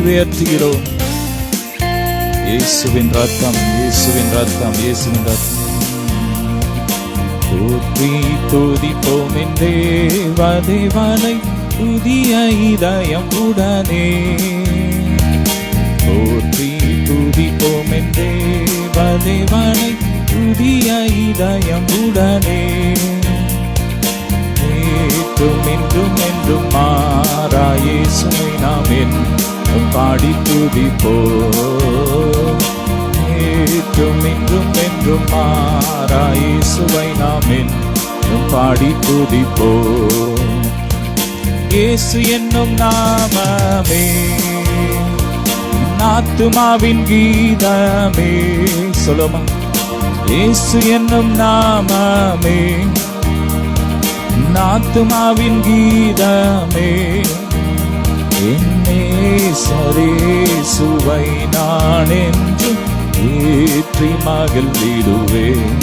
உயர்த்துகிறோம். இயேசுவின் ரத்தம், இயேசுவின் ரத்தம், இயேசுவின் ரத்தம். போற்றி துதிப்போம் என் தேவனை புதிய இதயம் உடனே. போற்றி துதிப்போம் என் தேவனை புதிய இதயம் உடனே. நேற்றும் இன்றும் என்றும் மாறா இயேசுவை நாம் என்றும் பாடி துதிப்போம். நேற்றும் இன்றும் என்றும் மாறா இயேசுவை நாம் என்றும் பாடி துதிப்போம். இயேசு என்னும் நாமமே ஆத்துமாவின் கீதமே. சொல்லுமா, இயேசு என்னும் நாமமே ஆத்துமாவின் கீதமே. என்னே சரேசுவை நான் என்று ஏற்றி மகிழ்ந்திடுவேன்.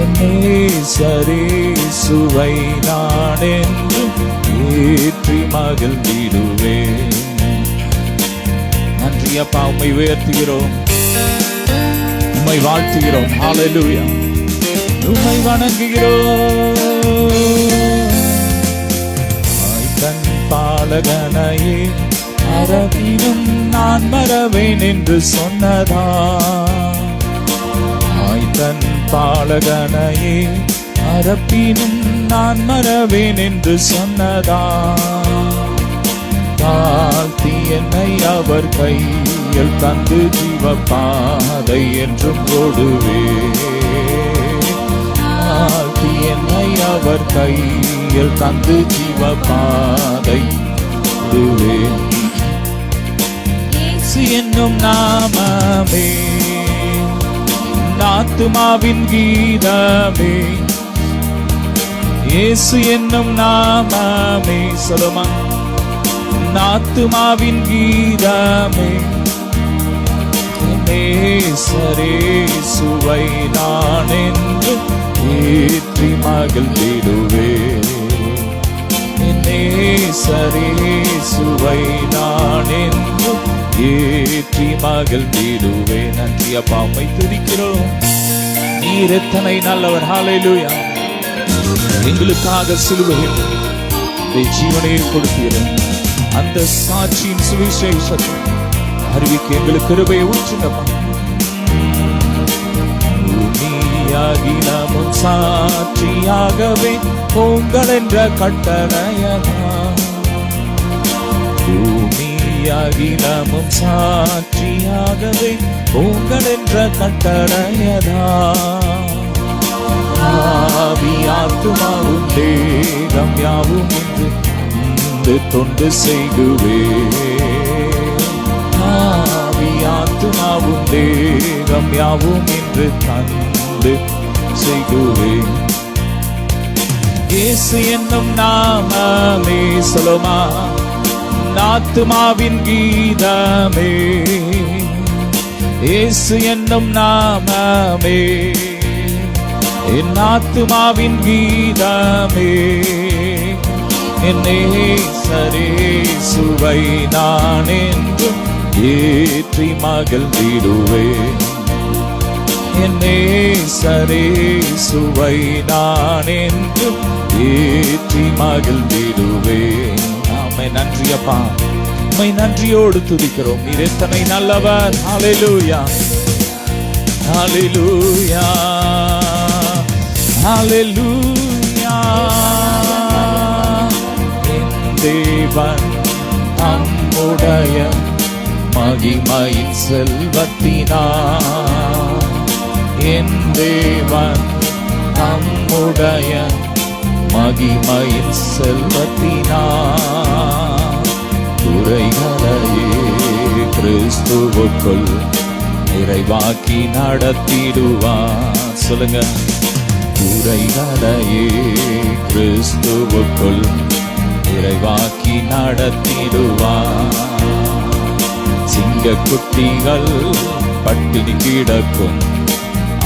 என்னே சரேசுவை நான் என்று ஏற்றி மகிழ்ந்திடுவேன். நன்றி அப்பா, உம்மை உயர்த்துகிறோம், உம்மை வாழ்த்துகிறோம். ஹல்லேலூயா, உம்மை வணங்குகிறோம். தன் பாலகனையே அரபினும் நான் மறவேன் என்று சொன்னதா. தன் பாலகனையே அரபினும் நான் மறவேன் என்று சொன்னதா. தாழ்த்தி என்னை அவர் கையில் தந்து ஜீவ பாதை என்றும் கொடுவே. தாழ்த்தி என்னை அவர் கையில் தந்து ஜீவ பாதை கொடுவே. இயேசு என்னும் நாமமே ஆத்துமாவின் கீதமே. இயேசு என்னும் நாமமே, சொல்லுமா, ஆத்துமாவின் கீதமே. நேசரேசுவை நான் என்று ஏற்றி மகிழ்ந்திடுவேன். நேசரேசுவை நான் என்று ஏற்றி மகிழ்ந்திடுவேன். நன்றி அப்பா, உம்மை துதிக்கிறோம். நீர் எத்தனை நல்லவர். ஹல்லேலூயா. எங்களுக்காக சிலுவையில் ஜீவனை கொடுத்தீர். அந்த சாட்சியின் சுவிசேஷத்தை அறிவிக்க எங்களுக்கு கிருபையை ஊற்றுங்கப்பா. பூமியாகிலும் சாட்சியாகவே உங்கள் என்ற கட்டளையதா. பூமியாகிலும் சாட்சியாகவே உங்கள் என்ற கட்டளையதா. ஆவி ஆத்துமாவும் தேகம் யாவும் என்று தொண்டு செய்குவே. ஆவி ஆத்துமாவும் தேகம் யாவும் என்று தந்து செய்குவே. இயேசு என்னும் நாமமே, சொல்லுமா, ஆத்துமாவின் கீதமே. இயேசு என்னும் நாமமே என் ஆத்துமாவின் கீதமே. என்னே சரேசுவை நான் என்றும் ஏற்றி மகிழ்ந்திடுவேன். என்னே சரேசுவை நான் என்றும் ஏற்றி மகிழ்ந்திடுவேன். ஆமே, நன்றி அப்பா, உம்மை நன்றியோடு துதிக்கிறோம். நீர் எத்தனை நல்லவர். ஹல்லேலூயா, ஹல்லேலூயா, ஹல்லேலூயா. தேவன் தம்முடைய மகிமையின் செல்வத்தினார். என் தேவன் தம்முடைய மகிமையின் செல்வத்தினார் குறைகளையே கிறிஸ்துவுக்குள் நிறைவாக்கி நடத்திடுவார். சொல்லுங்க, குறைகளையே கிறிஸ்துவுக்குள் நிறைவாக்கி நடத்திடுவார். சிங்க குட்டிகள் பட்டினி கிடக்கும்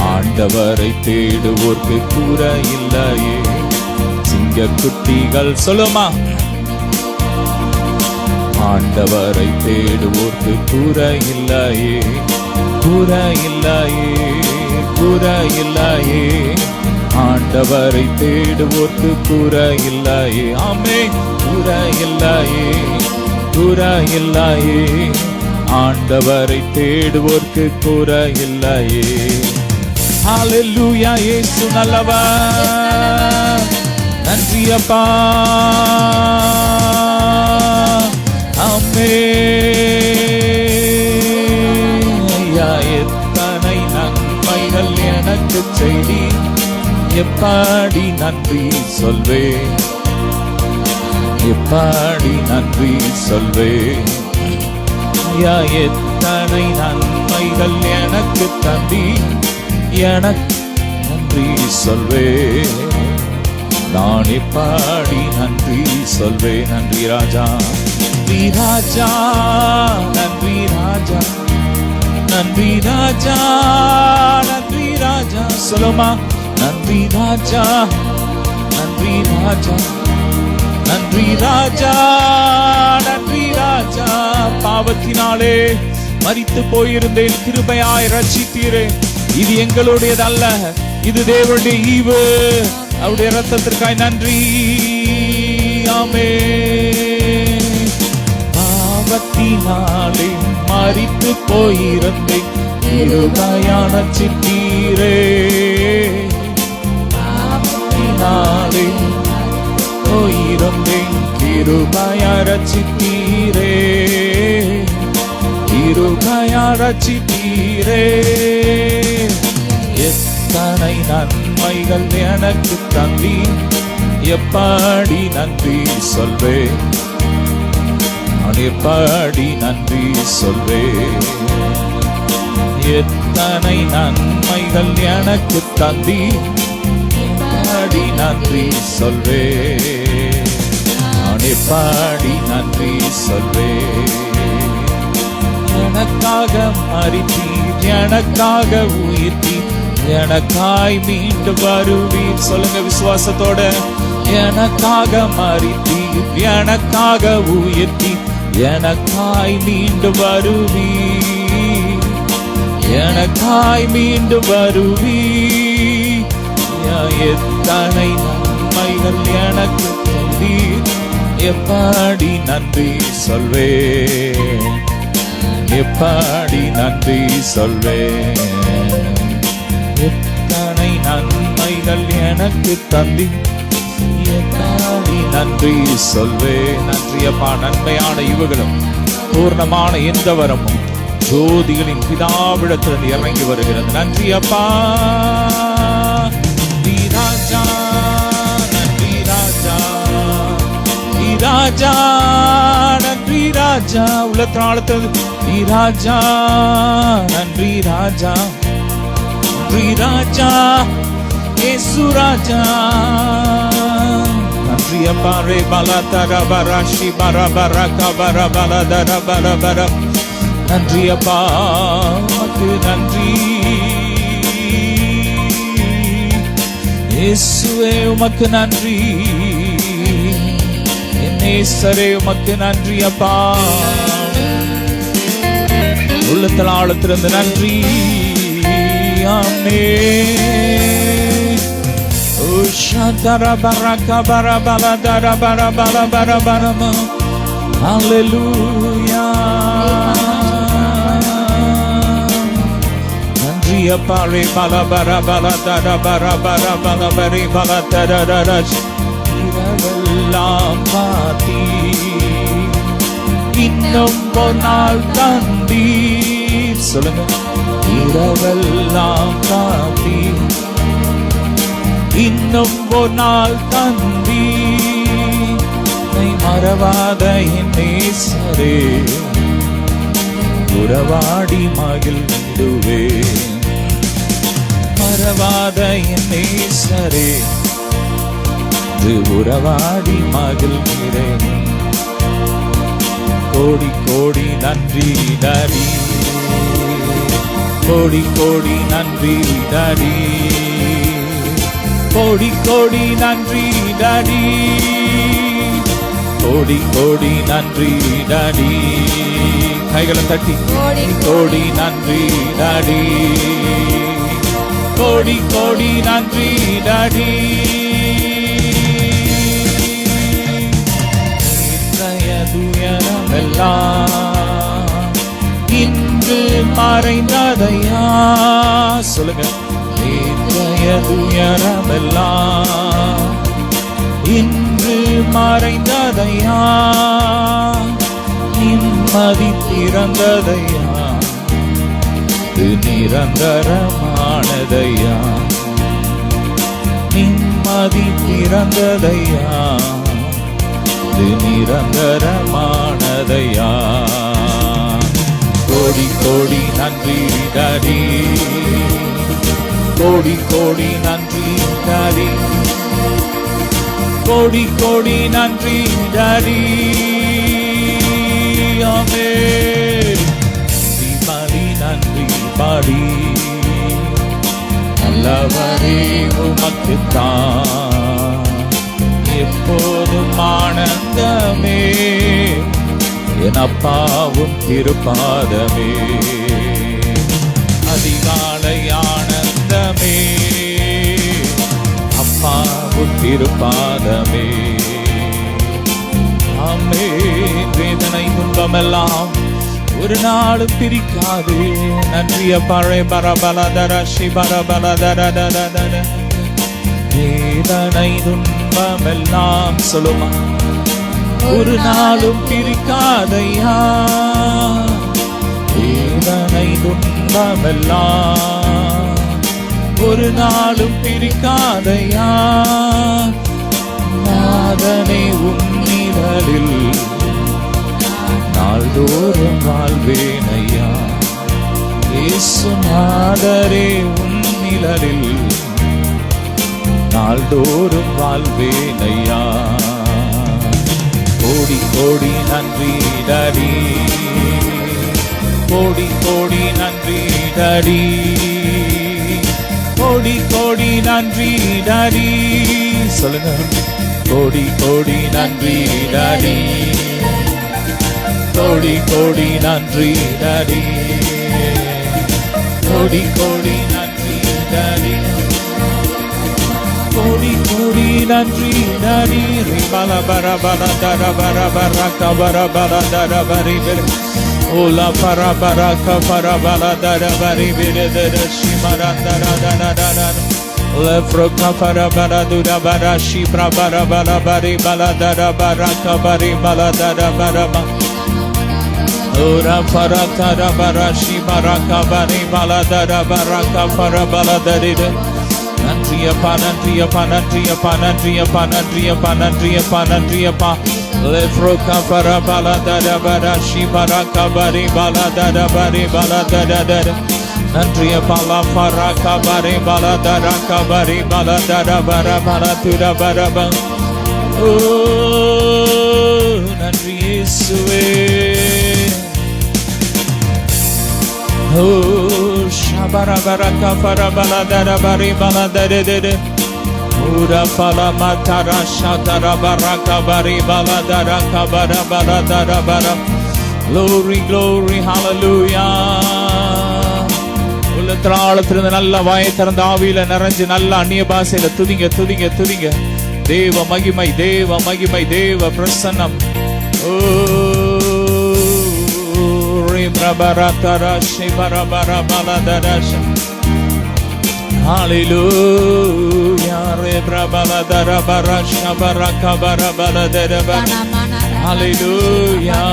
ஆண்டவரை தேடுவோர்க்கு குறையில்லையே. சிங்க குட்டிகள் சொல்லுமா, ஆண்டவரை தேடுவோர்க்கு குறையில்லையே, குறையில்லையே, குறையில்லையே. ஆண்டவரை தேடுவோர்க்கு குறையில்லையே. ஆமென். குறையில்லையே, குறையில்லையே. ஆண்டவரை தேடுவோர்க்கு குறையில்லையே. ஹல்லேலூயா. இயேசு நல்லவர். நன்றி அப்பா. ஆமென். ஐயா, எத்தனை நன்மைகள் எனக்கு செய்தி, எப்படி நன்றி சொல்வேன், எப்படி நன்றி சொல்வேன். ஐயா, எத்தனை நன்மைகள் எனக்கு தந்தி, எனக்கு நன்றி சொல்வேன். நான் எப்படி நன்றி சொல்வேன். நன்றி ராஜா, நன்றி ராஜா, நன்றி ராஜா, நன்றி ராஜா, நன்றி ராஜா. சொல்லுமா, நன்றி ராஜா, நன்றி ராஜா, நன்றி ராஜா, நன்றி ராஜா. பாவத்தினாலே மரித்து போயிருந்தேன், கிருபையாய் ரட்சித்தீரே. இது எங்களுடையதல்ல, இது தேவனுடைய ஈவு. அவருடைய இரத்தத்திற்காய் நன்றி. ஆமென். பாவத்தினாலே மரித்து போயிருந்தேன், கிருபையாய் ரட்சித்தீரே. பாவத்தினாலே போயிருந்தேன், கிருபையாய் ரட்சித்தீரே, கிருபையாய் ரட்சித்தீரே. எத்தனை நன்மைகள் எனக்கு தந்தி, எப்படி நன்றி சொல்வேன், நான் எப்படி நன்றி சொல்வேன். எத்தனை நன்மைகள் எனக்கு தந்தி, எப்படி நன்றி சொல்வேன், நான் எப்படி நன்றி சொல்வேன். எனக்காக மரித்தீர், எனக்காக உயிர்த்தீர், எனக்காய் மீண்டு வருவீர். சொல்லுங்க விசுவாசத்தோட. எனக்காக மரித்தீர், எனக்காக உயிர்த்தீர், எனக்காய் மீண்டு வருவீர், எனக்காய் மீண்டு வருவீர். எத்தனை நன்மைகள் எனக்கு தந்தீர், எப்படி நன்றி சொல்வேன், எப்படி நன்றி சொல்வேன். எத்தனை நன்மைகள் எனக்கு தந்தி, எப்படி நன்றி சொல்வேன். நன்றி அப்பா. நன்மையான இவுகளும் பூர்ணமான எந்த வரமும் ஜோதிகளின் பிதாவிடத்திலிருந்து இறங்கி வருகிறது. நன்றி அப்பா. ராஜா, நன்றி ராஜா, ராஜா, நன்றி ராஜா. உள்ளத்தாளத்தில் ராஜா, நன்றி ராஜா, நன்றி ராஜா, இயேசு ராஜா. நன்றி அப்பா. ரே பலா தர பராஷி பர பரக பர பல தர பர பர. நன்றி அப்பா, உமக்கு நன்றி. இயேசுவே உமக்கு நன்றி, என் நேசரே உமக்கு நன்றி அப்பா. உள்ளத்தில் ஆழத்திலிருந்து நன்றி. ஆமென். ஓ ஷதர பரக பர பல தர பர பல பர பரம. ஹல்லேலூயா. நன்றி அப்பா. ரே பல பர பல தர பர பர பல பரி பல தர தர. இரவெல்லாம் காத்தி, இன்னும் ஒரு நாள் தந்தி. சொல்லுங்க. இரவெல்லாம் காத்தி, இன்னும் ஒரு நாள் தந்தி. மறவாத என் நேசரே, உறவாடி மகிழ்ந்திடுவே. மறவாத என் நேசரே, உறவாடி மகிழ்கிறேன். கோடி கோடி நன்றி டாடி, கோடி கோடி நன்றி டாடி, கோடி கோடி நன்றி டாடி. ஓ கோடி கோடி நன்றி டாடி. கைகளை தட்டி கோடி நன்றி டாடி. கோடி கோடி நன்றி டாடி. இன்றைய துயரமெல்லாம் இன்று மறைந்ததையா. சொல்லுங்க. இன்றைய துயரமெல்லாம் இன்று மறைந்ததையா. நிம்மதி பிறந்ததையா. நிரந்தரமானதையா. நிம்மதி பிறந்ததையா. நிரந்தரமானதையா. கோடி கோடி நன்றி டாடி. கோடி கோடி நன்றி டாடி. கோடி கோடி நன்றி டாடி. ஆமென். பலி நன்றி பாடி. நல்லவரே உமக்குத்தான் எப்போதும் ஆனந்தமே. என் அப்பாவும் திருப்பாதமே. அதிகாலை ஆனந்தமே. அப்பாவும் திருப்பாதமே. ஆமென். வேதனை துன்பமெல்லாம் ஒரு நாளும் பிரிக்காது. நன்றிய பழை பரபலதர சிபரபலதர. வேதனை துன்பமெல்லாம் சொல்லுமா ஒரு நாளும் பிரிக்காதையா. வேதனை துன்பமெல்லாம் ஒரு நாளும் பிரிக்காதையா. நாதனை உன்னிடலில் நாள்தோறும் வாழ்வேனையா. இயேசுநாதரே உன்னிடலில் நாள்தோறும் வாழ்வேனையா. கோடி கோடி நன்றி டாடி. கோடி கோடி நன்றி டாடி. கோடி கோடி நன்றி டாடி. சொல்லுங்க. கோடி கோடி நன்றி டாடி. கோடி கோடி நன்றி டாடி. கோடி கோடி நன்றி டாடி. கோடி கோடி நன்றி டாடி. ரிபல பர பர தர பர பர கபர பர தர பரி பிர. ஓலா பர பர கபர பர தர பரி பிர தர சிமர தர தர தர. லெஃப்ரோ கபர பர துர பர ஷிப்ர பர பர பரி பல தர பர கபரி பல தர பர ப. Ora para tara bara shibara kabari bala dara bara kafara bala daride. Nandriya pa nandriya pa nandriya pa nandriya pa nandriya pa nandriya pa nandriya pa. Lefro kafara bala dara bara shibara kabari bala dara bari bala dara dara. Nandriya pa la para kabari bala dara kabari bala dara bara bala tura bara ba. Oh, nandri Yesuwe. Oh, shabara baraka para bala dara bari bala dare dare. Ura fala matara shatara baraka bari bala dara kabara bala dara bara. Glory, glory, hallelujah. உள்ளத்திலிருந்து நல்ல வாயை திறந்த ஆவியில நிறைஞ்சு நல்ல அந்நிய பாஷையில துதிங்க துதிங்க துதிங்க. தேவ மகிமை தேவ மகிமை தேவ பிரசன்னம். ஓ Hallelujah. Hallelujah.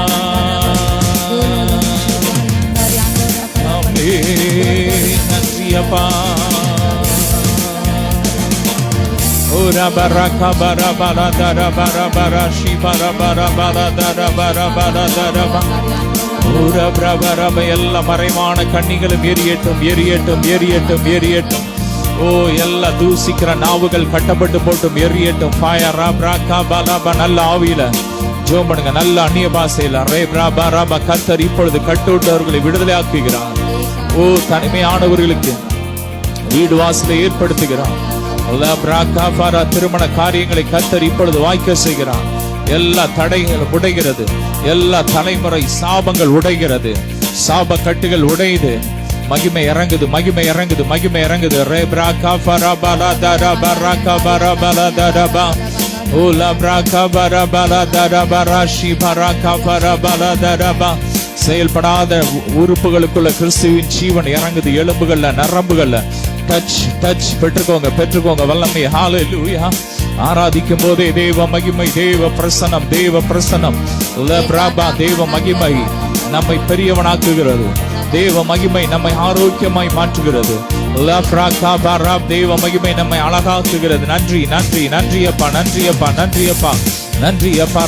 Ora baraka bara bara dara bara bara shi bara bara bara dara bara bara dara bara. Ora brabara எல்லா மறைவான கண்ணிகளும் எரியட்டும் எரியட்டும் எரியட்டும் எரியட்டும். ஓ எல்லா தூசிக்கிற நாவுகள் கட்டப்பட்டு போட்டும் எரியட்டும். ஃபயர் ராப்ராகா பலப நல்ல ஆவியில ஜெபம் பண்ணுங்க. நல்ல அந்நிய பாஷையில ரே பிரபா ரபா கர்த்தர் இப்பொழுது கட்டுண்டவர்களை விடுதலை ஆக்குகிறார். ஓ தனிமையானவர்களுக்கு வீடு வாசலை ஏற்படுத்துகிறார். திருமண காரியங்களை கர்த்தர் இப்பொழுது வாய்க்க செய்கிறார். எல்லா தடைகளும் உடைகிறது, எல்லா தலைமுறை சாபங்கள் உடைகிறது, சாப கட்டுகள் உடையுது. மகிமை இறங்குது, மகிமை இறங்குது, மகிமை இறங்குது. ரேப்ராகா பரபலா தரபரகா பரபலா தரபா ஓலா பிராகா பரபலா தரபரா ஷிபரகா பரபலா தரபா. செயல்படாத உறுப்புகளுக்குள்ள கிறிஸ்துவின் ஜீவன் இறங்குது. எலும்புகள்ல, நரம்புகள்ல டச் டச் பெற்றுக்கோங்க, பெற்றுக்கோங்க வல்லமை. ஹalleluya. ஆராதிக்கும் போதே தேவ மகிமை, தேவ பிரசன்னம், தேவ பிரசன்னம். லப்ராபா தேவ மகிமை நம்மை பெரியவனாக்குகிறது. தேவ மகிமை நம்மை ஆரோக்கியமாய் மாற்றுகிறது. தேவ மகிமை நம்மை அழகாக்குகிறது. நன்றி நன்றி நன்றி அப்பா, நன்றி அப்பா, நன்றி அப்பா, நன்றி அப்பா.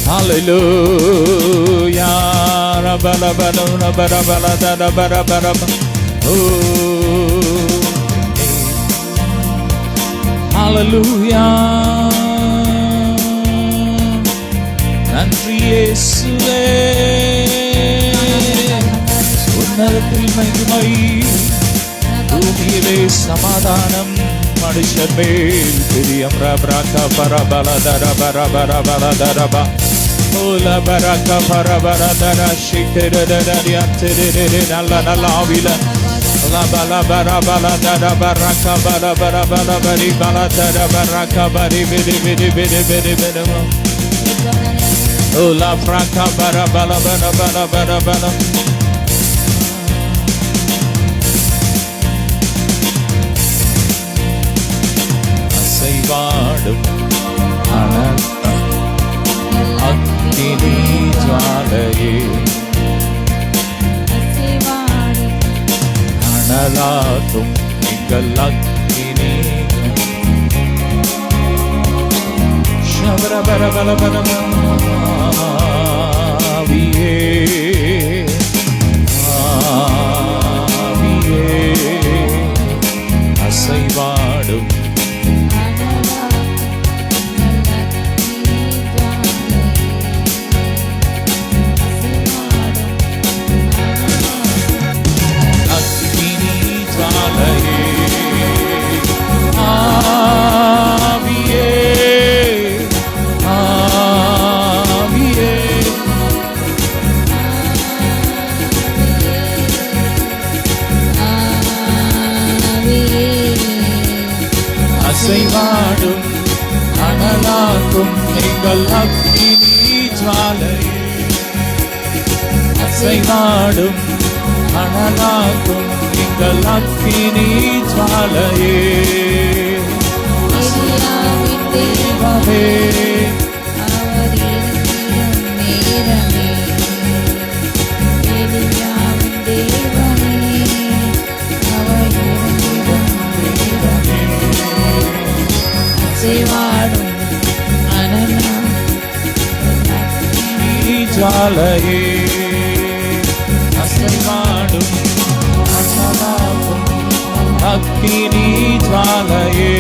ஹalleluya. ஹalleluya. நன்றி இயேசுவே. உன்னதத்தில் மகிமை, பூமியிலே சமாதானம், மனுஷர் மேல் பிரியம். ரபரகா பரபலதர பரபரபலதரபா ஓலா பரகா பரபரதர ஷிகரதரியா திரிரி. நல்ல நல்ல ஆவில லபல பரபலதர பரகா பரபரபலபரி பலதர பரகா பரி விரி விரி விரி விரி விரி. ஓலா பிரகா பரபலபலபலபலபல. அசைவாடும் அக்கினி ஜுவாலையே, அனலாக்கும் எங்கள் அக்கினி. ஆவியே ஆவியே அசைவாடும் அசைவாடும் அனலாக்கும் எங்கள் அக்கினி ஜுவாலையே, அசைவாடும் அனலாக்கும் எங்கள் அக்கினி ஜுவாலையே. தேவமே ஜுவாலையே, அசைவாடும் அனலாக்கும் அக்கினி ஜுவாலையே.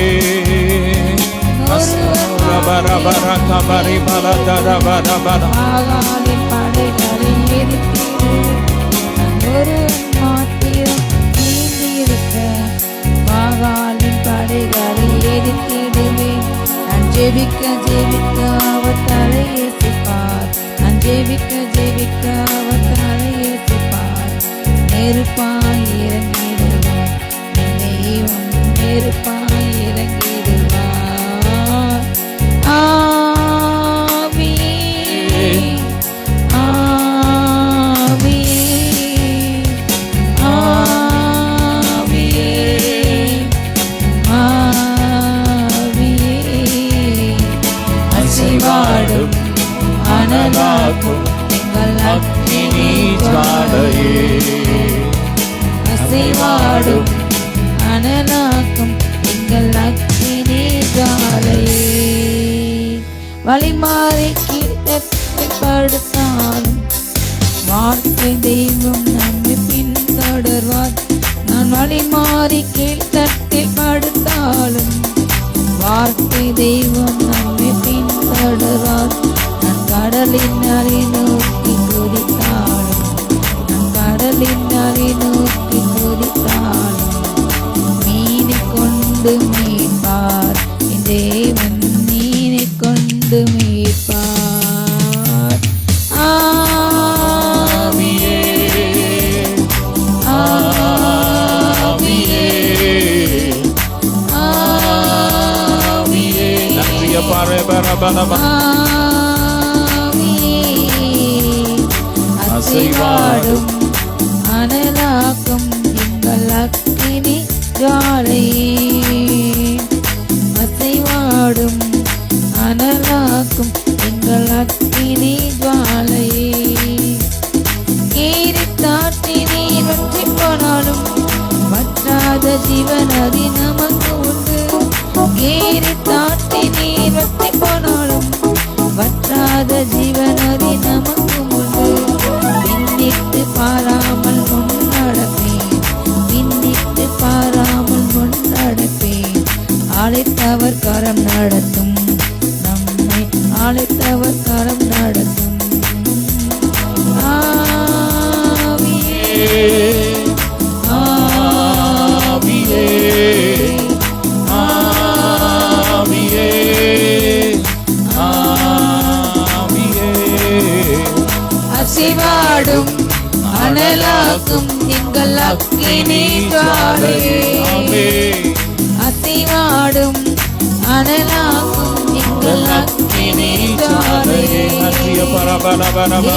ஜெபிக்க ஜெபிக்க அவர் தலையை சிப்பார், நான் ஜெபிக்க ஜெபிக்க அவர் தலையை சிப்பார். நெருப்பாய் இறங்கிடுவார் தெய்வம், நெருப்பாய் இறங்கிடுவார். ஆவியே ஆவியே ஆவியே அசைவாடும் அனலாக்கும் எங்கள் அக்கினி ஜுவாலையே, அசைவாடும் அனலாக்கும் எங்கள் அக்கினி ஜுவாலையே. வழிமாறி கீழ்த்தட்டில் படுத்தாலும் வார்த்தை தெய்வம் நம்மை பின்தொடர்வார். நான் வழிமாறி கீழ்த்தட்டில் படுத்தாலும் வார்த்தை தெய்வம் நம்மை பின்தொடர்வார். நான் கடலின் அலை நோக்கி குதித்தாலும், நான் கடலின் அலை நோக்கி குதித்தாலும் மீனை கொண்டு கொண்டு மீட்பார். என் தேவன் என்னை கொண்டு மீட்பார். ஆவியே ஆவியே ஆவியே நன்றிய பாரு பரபரபா அசைவாடும் அனலாக்கும் எங்கள் அக்கினி ஜுவாலையே. அசைவாடும் அனலாக்கும் எங்கள் அக்கினி ஜுவாலையே. ஏறித்தாற்றி நீர் வற்றி போனாலும் வற்றாத ஜீவனதி நமக்கு உண்டு. ஏறித்தாற்றி நீர் வற்றி போனாலும் வற்றாத ஜீவனதி நமக்கு உண்டு. பின்னிட்டு பாராமல் முன்னடப்பேன், பின்னிட்டு பாராமல் முன்னடப்பேன். அழைத்தவர் கரம் நடத்தும், நம்மை அழைத்தவர் கரம் நடத்தும். ஆவியே ஆவியே ஆவியே ஆவியே அசைவாடும் அனலாக்கும் எங்கள் அக்கினி ஜுவாலையே. அசைவாடும் அனலாக்கும் எங்கள் அக்கினி ஜுவாலையே.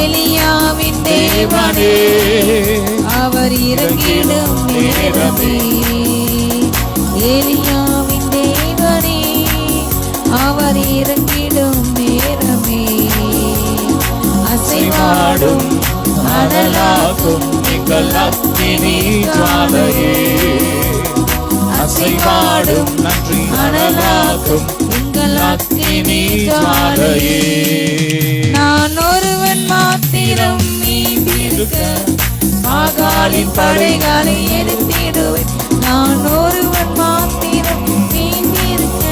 எலியாவின் தேவனே அவர் இறங்கிடும் நேரமே. எலியாவின் தேவனே அவர் இறங்கிடும் நேரமே. அசைவாடும் அனலாக்கும் எங்கள் அக்கினி ஜுவாலையே. அசைவாடும் நன்றி அனலாக்கும் எங்கள் அக்கினி ஜுவாலையே. நான் ஒருவன் மாத்திரம் மீந்திருக்க ஆகாலின் படைகளை எரித்திடுவேன். நான் ஒருவன் மாத்திரம் மீந்திருக்க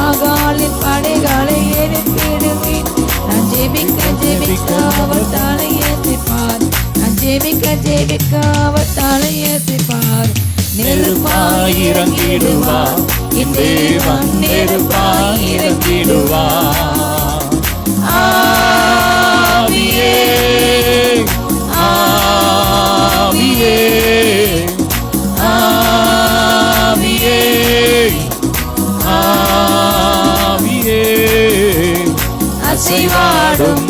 ஆகாலின் படைகளை எரித்திடுவேன். நான் ஜெபிக்க ஜெபிக்க அவர் தலையேற்றிப்பார். நான் ஜெபிக்க ஜெபிக்க அவர் தலையேற்றிப்பார். நெருப்பாய் இறங்கிடுவார் என் தேவன், நெருப்பாய் இறங்கிடுவார். ஆவியே ஆவியே ஆவியே ஆவியே அசைவாடும்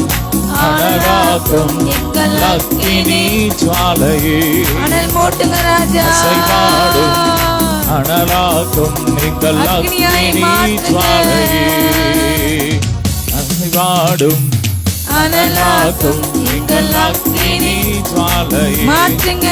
அனலாக்கும் எங்கள் அக்கினி ஜுவாலையே. அனல் மூட்டுங்க ராஜா. அசைவாடும் அனலாக்கும் எங்கள் அக்கினி ஜுவாலையே. அசைவாடும் அனலாக்கும் எங்கள் அக்கினி ஜுவாலையே. மாற்றுங்க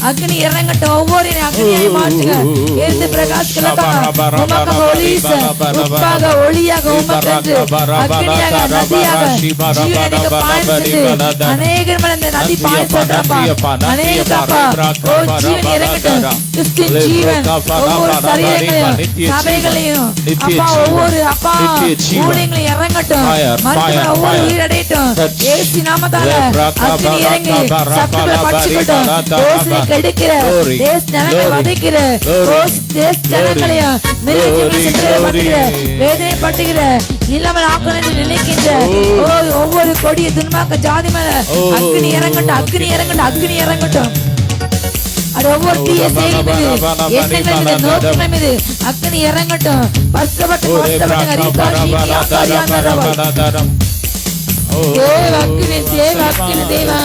அக்னி இறங்கட்டும். ஒவ்வொரு அக்னியை மாற்றுங்க. எழுந்து பிரகாசிக்கலாம். ஒளியாக அக்னியாக நதியாக அநேகர் மேல இந்த நதி பாய்ச்சப்பா. அநேகப்பா ஓ ஜீவன் இறங்கட்டும். கிறிஸ்துவின் ஜீவன் ஒவ்வொரு சரீரங்களையும் சபைகளையும் அப்பா ஒவ்வொரு அப்பா ஊழியங்களையும் இறங்கட்டும். மனுஷன் ஒவ்வொரு உயிரடையட்டும். இயேசு நாமத்தால அக்னி இறங்கி சத்துக்களை பட்சிக்கட்டும். தோசை கெடுக்கிற தேச ஜனங்களை வதைக்கிற தேச ஜனங்களையும் வேதனைப்படுத்துகிற இல்லாமல் ஆக்கணும் நினைக்கின்ற ஒவ்வொரு கொடிய துன்மாக்க ஜாதி மேல அக்னி இறங்கட்டும். அக்னி இறங்கட்டும். அக்னி இறங்கட்டும். அது ஒவ்வொரு தீய செயல் மீது எண்ணங்கள் மீது நோக்கங்கள் மீது அக்னி இறங்கட்டும். பஸ்தப்பட்டு தேவ அக்னி தேவ அக்னி தேவா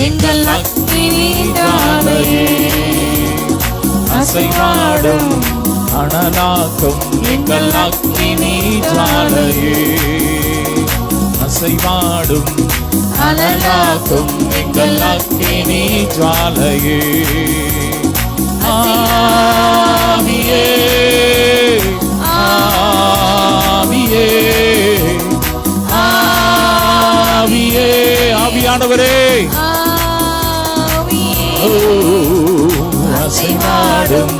எங்கள் அக்னி ஜுவாலையே. அசைவாடும் அனலாக்கும் எங்கள் அக்கினி ஜுவாலையே. அசைவாடும் அனலாக்கும் எங்கள் அக்கினி ஜுவாலையே. ஆவியே ஆவியே ஆவியே ஆவியானவரே அசைவாடும்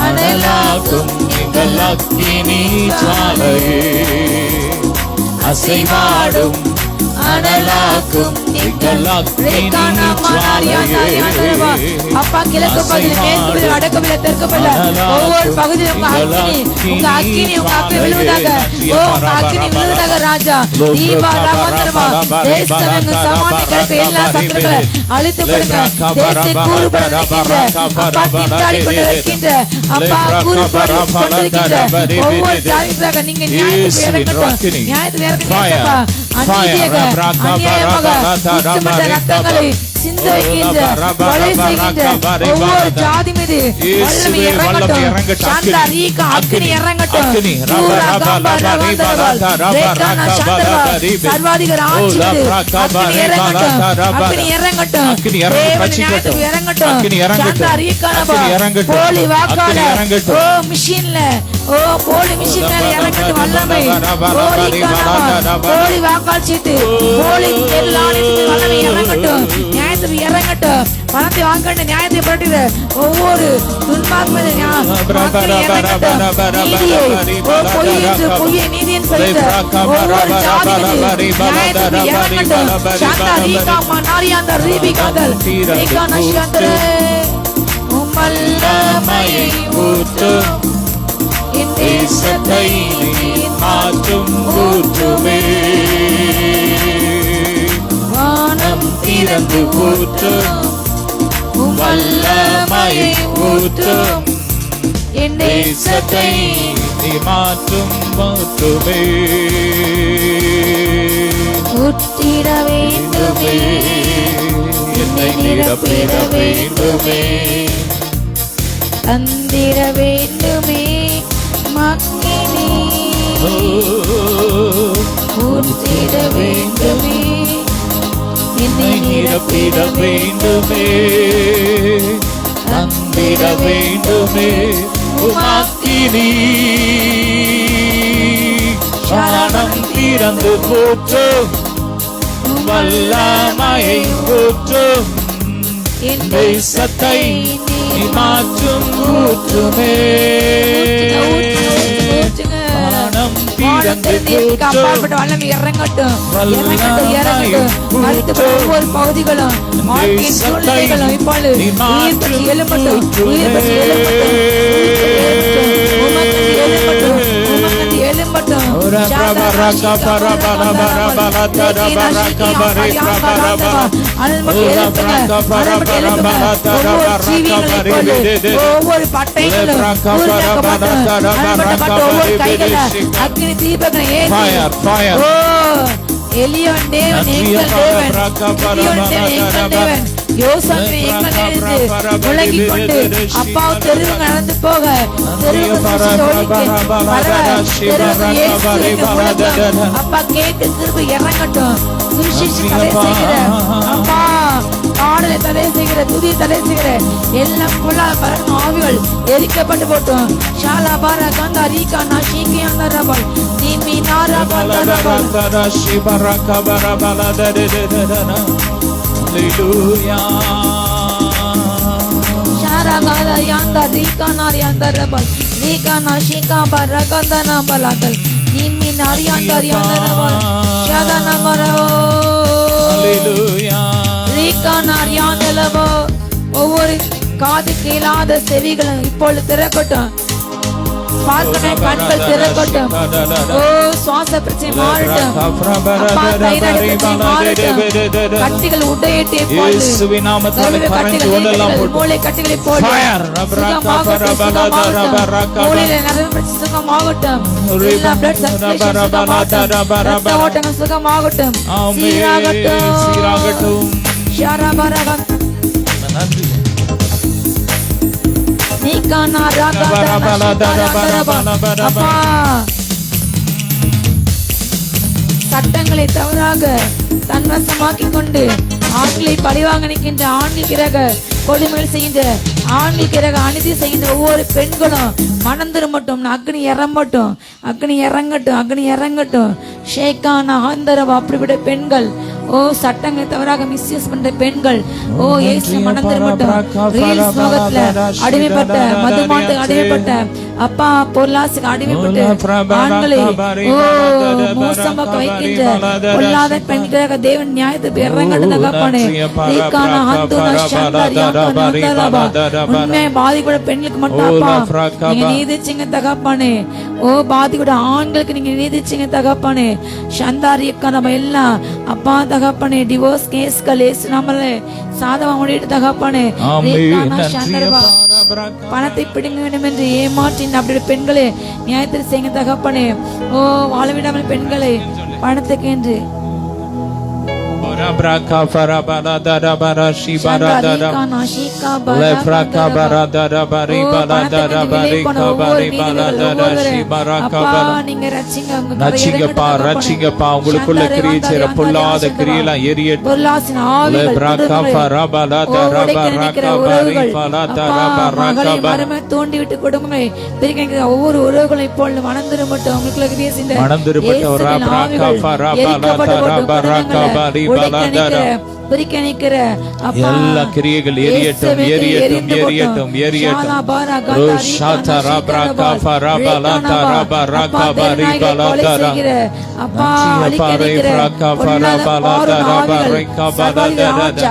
அனலாக்கும் எங்கள் அக்கினி ஜுவாலையே அசைவாடும் அனலாக்கும் எங்கள் அக்கினி ஜுவாலையே அப்பா கிழக்கு பகுதியில் மேற்கு வடக்கு தெற்கு பகுதியில் ஒவ்வொரு பகுதியும் உங்க அக்கினி விழுவதாக ஓ அக்கினி விழுவதாக ராஜா தீபா ராமந்தரமா தேசமெங்கு சமாதி கிடக்க எல்லா சத்துருக்களை அழித்து விடுங்க தேசத்தை கூறுபடுகின்ற அப்பா திண்டாடி கொண்டு இருக்கின்ற அப்பா கூறுபடுகின்ற ஒவ்வொரு ஜாதிக்காக நீங்க நியாயத்துக்கு இறங்கப்பா அநியாயமாக குற்றமற்ற ரத்தங்களை சிந்த வைக்கின்ற கொலை செய்கின்ற ஒவ்வொரு ஜாதி மீது வல்லமை இறங்கட்டும் சாந்தா ரீகா அக்கினி இறங்கட்டும் சர்வாதிகார ஆட்சி அக்கினி இறங்கட்டும் இறங்கட்டும் சாந்தா ரீகா போலி வாக்காளர் ஓ மிஷின்ல ஓ போலி மிஷின் மேல இறங்கட்டும் வல்லமை போலி வாக்காளர் சீட்டு போலி வல்லமை இறங்கட்டும் நியாயத்துக்கு இறங்கட்டும் பணத்தை வாங்க நியாயத்தை புரட்டுகிற ஒவ்வொரு துன்மார்க்க பொய்யை நீதியின் சொல்லிட்டு ஒவ்வொரு ஜாதி இறங்கட்டும் சாந்தா ரீகா மனாரியாந்த ரீபிகாதல் ரீகா நஷ்யாந்தரே உம்மல்லமையை ஊற்றும் என் தேசத்தை மாற்றும் ஊற்றுமே வானம் திறந்து ஊற்றும் வல்லமையை ஊற்றும் என் தேசத்தை மாற்றும் ஊற்றுமே ஊற்றிட வேண்டுமே என்னை நிரப்பிட வேண்டுமே தந்திட வேண்டுமே மக்கினி ஊற்றிட வேண்டுமே என்னை நிரப்பிட வேண்டுமே தந்திட வேண்டுமே உமாக்கினி ஞானம் திறந்து போற்றும் வல்லமையை ஊற்றும் என் தேசத்தை மாற்றும் ஊற்றுமே ஞானம் திறந்து போற்றும் வல்லமை இறங்கட்டும் இறங்கட்டும் இறங்கட்டும் அடுத்த ஒவ்வொரு பகுதிகளும் வாழ்க்கையின் சூழ்நிலைகளும் இப்பொழுது உயிர் பற்றி எழும்பட்டும் உயிர் பற்றி எழும்பட்டும் எழும்பட்டும் ஒவ்வொரு பட்டைகளும் ஒவ்வொரு கைகளை அக்னி தீபங்களை எலியோன் தேவன் எங்கள் தேவன் யோசனை எங்கள் எழுந்து உலகிக் கொண்டு அப்பா தெருவுங்க நடந்து போக அப்பா கேட்டு திரும்ப இறங்கட்டும் சுவிசேஷ தடை செய்கிற அப்பா பாடலை தடை செய்கிற துதி தடை செய்கிற எல்லாம் புலா பரணும் ஆவிகள் எரிக்கப்பட்டு போட்டோம் ஷாலா பாரா கந்தா ரீகா நா ஷீகி அந்த ரபல் நீமி நாரா பந்தா ரபல் Baraka barabala da da da da da da. Hallelujah. Shara gala yanda rika nari yanda rabal rika na shika baraka da na baladal nimi nari yanda rabal shada na maro. Hallelujah. Rika nari yanda labo ஒவ்வொரு காது கேளாத செவிகளும் இப்பொழுது திறக்கட்டும் பார்க்கணும் கண்கள் திறக்கட்டும் ஓ சுவாச பிரச்சனை மாறட்டும் அப்பா தைராய்டு பிரச்சனை மாறட்டும் கட்டிகள் உடையட்டே போது இயேசுவின் நாமத்தில் கரண்ட் ஓடலாம் மூளை கட்டிகளை போடு மூளையில நரம்பு பிரச்சனை சுகமாகட்டும் எல்லா பிளட் சர்க்குலேஷன் சுகமாகட்டும் ரத்த ஓட்டங்கள் சுகமாகட்டும் சீராகட்டும் ஷாராபரகம் நன்றி சட்டங்களை தவறாக தன்வசமாக்கிக் கொண்டு ஆண்களை பழிவாங்க நிற்கின்ற ஆண்கள் கிரக கொடுமைகள் செய்கின்ற ஆண்கள் கிரக அநீதி செய்கின்ற ஒவ்வொரு பெண்களும் மனம் திரும்பட்டும் அக்னி இறங்கட்டும் அக்னி இறங்கட்டும் அக்னி இறங்கட்டும் ஷேக்கான ஆந்தரவா அப்படிப்பட்ட பெண்கள் ஓ சட்டங்களை தவறாக மிஸ்யூஸ் பண்ற பெண்கள் ஓ இயேசு மனம் திரும்பட்டும். ரீல்ஸ் முகத்துல அடிமைப்பட்ட, மதுமாட்டுக்கு அடிமைப்பட்ட, அப்பா பொருளாசுக்கு அடிமைப்பட்டு ஆண்களை ஓ மோசமாக வைக்கின்ற பொல்லாத பெண்களாக தேவன் நியாயத்துக்கு இறங்கட்டும் தகப்பனே. உண்மையை பாதிக்கூட பெண்களுக்கு மட்டும் அப்பா நீங்க நீதிச்சிங்க தகப்பனே. ஓ பாதிக்கூட ஆண்களுக்கு நீங்க நீதிச்சிங்க தகப்பனே. சந்தாரியக்கா நம்ம எல்லாம் அப்பா தகப்பனே டிவோர்ஸ் கேஸ்கள் நம்மளே சாதமா முடிட்டு தகப்பனே. பணத்தை பிடிங்க வேண்டும் என்று ஏமாற்றி அப்படி பெண்களே நியாயத்தில் செய்யுங்க தகப்பனே. ஓ வாழ விடாமல் பெண்களை பணத்துக்கு என்று உங்களுக்குள்ள கிரியை செய்ற பொல்லாத கிரியெல்லாம் எரியட்டும். தோண்டி விட்டு குடும்பங்களை ஒவ்வொரு உறவுகளை போல் மனம் திரும்பட்டும். உங்களுக்குள்ள கிரியை செய்த எல்லா கிரியைகள் எரியட்டும் எரியட்டும் எரியட்டும் எரியட்டும்.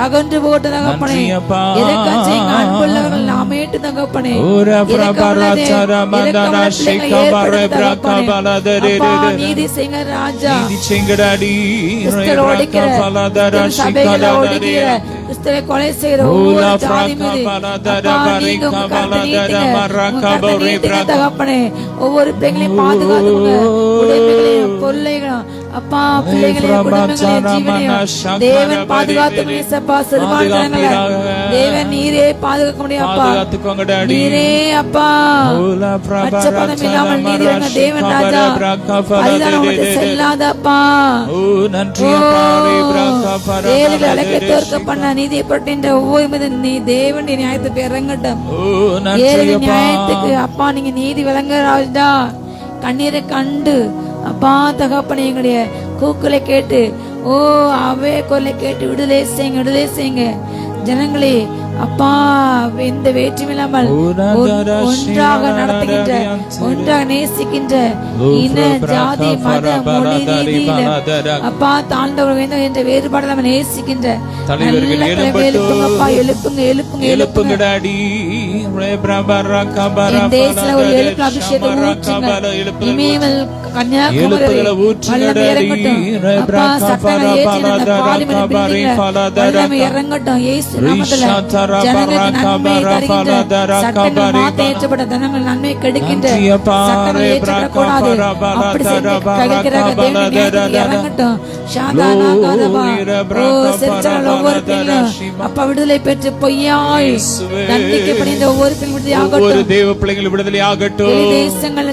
அகன்று போட்டு தகப்பனே நாமேட்டு தகப்பனே நீதி செய்ங்க ராஜா. சபைகளை ஒடுக்கிற கிறிஸ்துவை கொலை செய்கிற ஒவ்வொரு ஜாதி மீது தகப்பனே ஒவ்வொரு பெண்களையும் பாதுகாத்துங்க. உடைமைகளையும் பொருளைகளும் அப்பா பிள்ளைகளையும் குடும்பங்களையும் ஜீவனையும் தேவன் பாதுகாத்துங்க. தேவன் நீரே பாதுகாக்க முடியும் அப்பா. நீரே அப்பா பட்சபாதம் இல்லாமல் நீதி தேவன் ராஜா. அதுதான் உங்களுக்கு செல்லாத அப்பா. ஏழைகளை அழைக்க தோற்க பண்ண நீதியை பட்ட ஒவ்வொரு மீது நீ தேவன் நியாயத்துக்கு இறங்கட்டும். ஏழை நியாயத்துக்கு அப்பா நீங்க நீதி விளங்க ராஜா. கண்ணீரை கண்டு அப்பா தகப்பனை எங்களுடைய கூக்குலை கேட்டு ஓ அவே கொலை கேட்டு விடுதலை செய்யுங்க, விடுதலை செய்யுங்க ஜனங்களே. அப்பா எந்த வேற்றுமில்லாமல் ஒன்றாக நடத்துகின்ற, ஒன்றாக நேசிக்கின்ற இன ஜாதி மத மொழி ரீதியில அப்பா தாழ்ந்தவர் வேண்டும் என்ற வேறுபாடு நம்ம நேசிக்கின்ற எழுப்புங்கப்பா, எழுப்புங்க எழுப்புங்க எழுப்புங்க. தேசத்துல ஒரு எழுப்பு அபிஷேகம் ஊற்றுங்க. இமயமல் கன்னியாகுமரி அப்பா சட்டங்களை ஏற்றி பார்லிமெண்ட் இறங்கட்டும். இயேசு நாமத்துல ஜனங்களுக்கு நன்மை தருகின்ற சட்டங்கள் மாற்ற ஏற்றப்பட்ட ஜனங்கள் நன்மை கிடைக்கின்ற சட்டங்கள் ஏற்றப்படக்கூடாது. அப்படி இறங்கட்டும். ஒவ்வொரு பெண்ணும் அப்பா விடுதலை பெற்று பொய்யாய் தண்டிக்கப்படுகின்ற ஒவ்வொரு பெண் விடுதலை ஆகட்டும். தேசங்கள்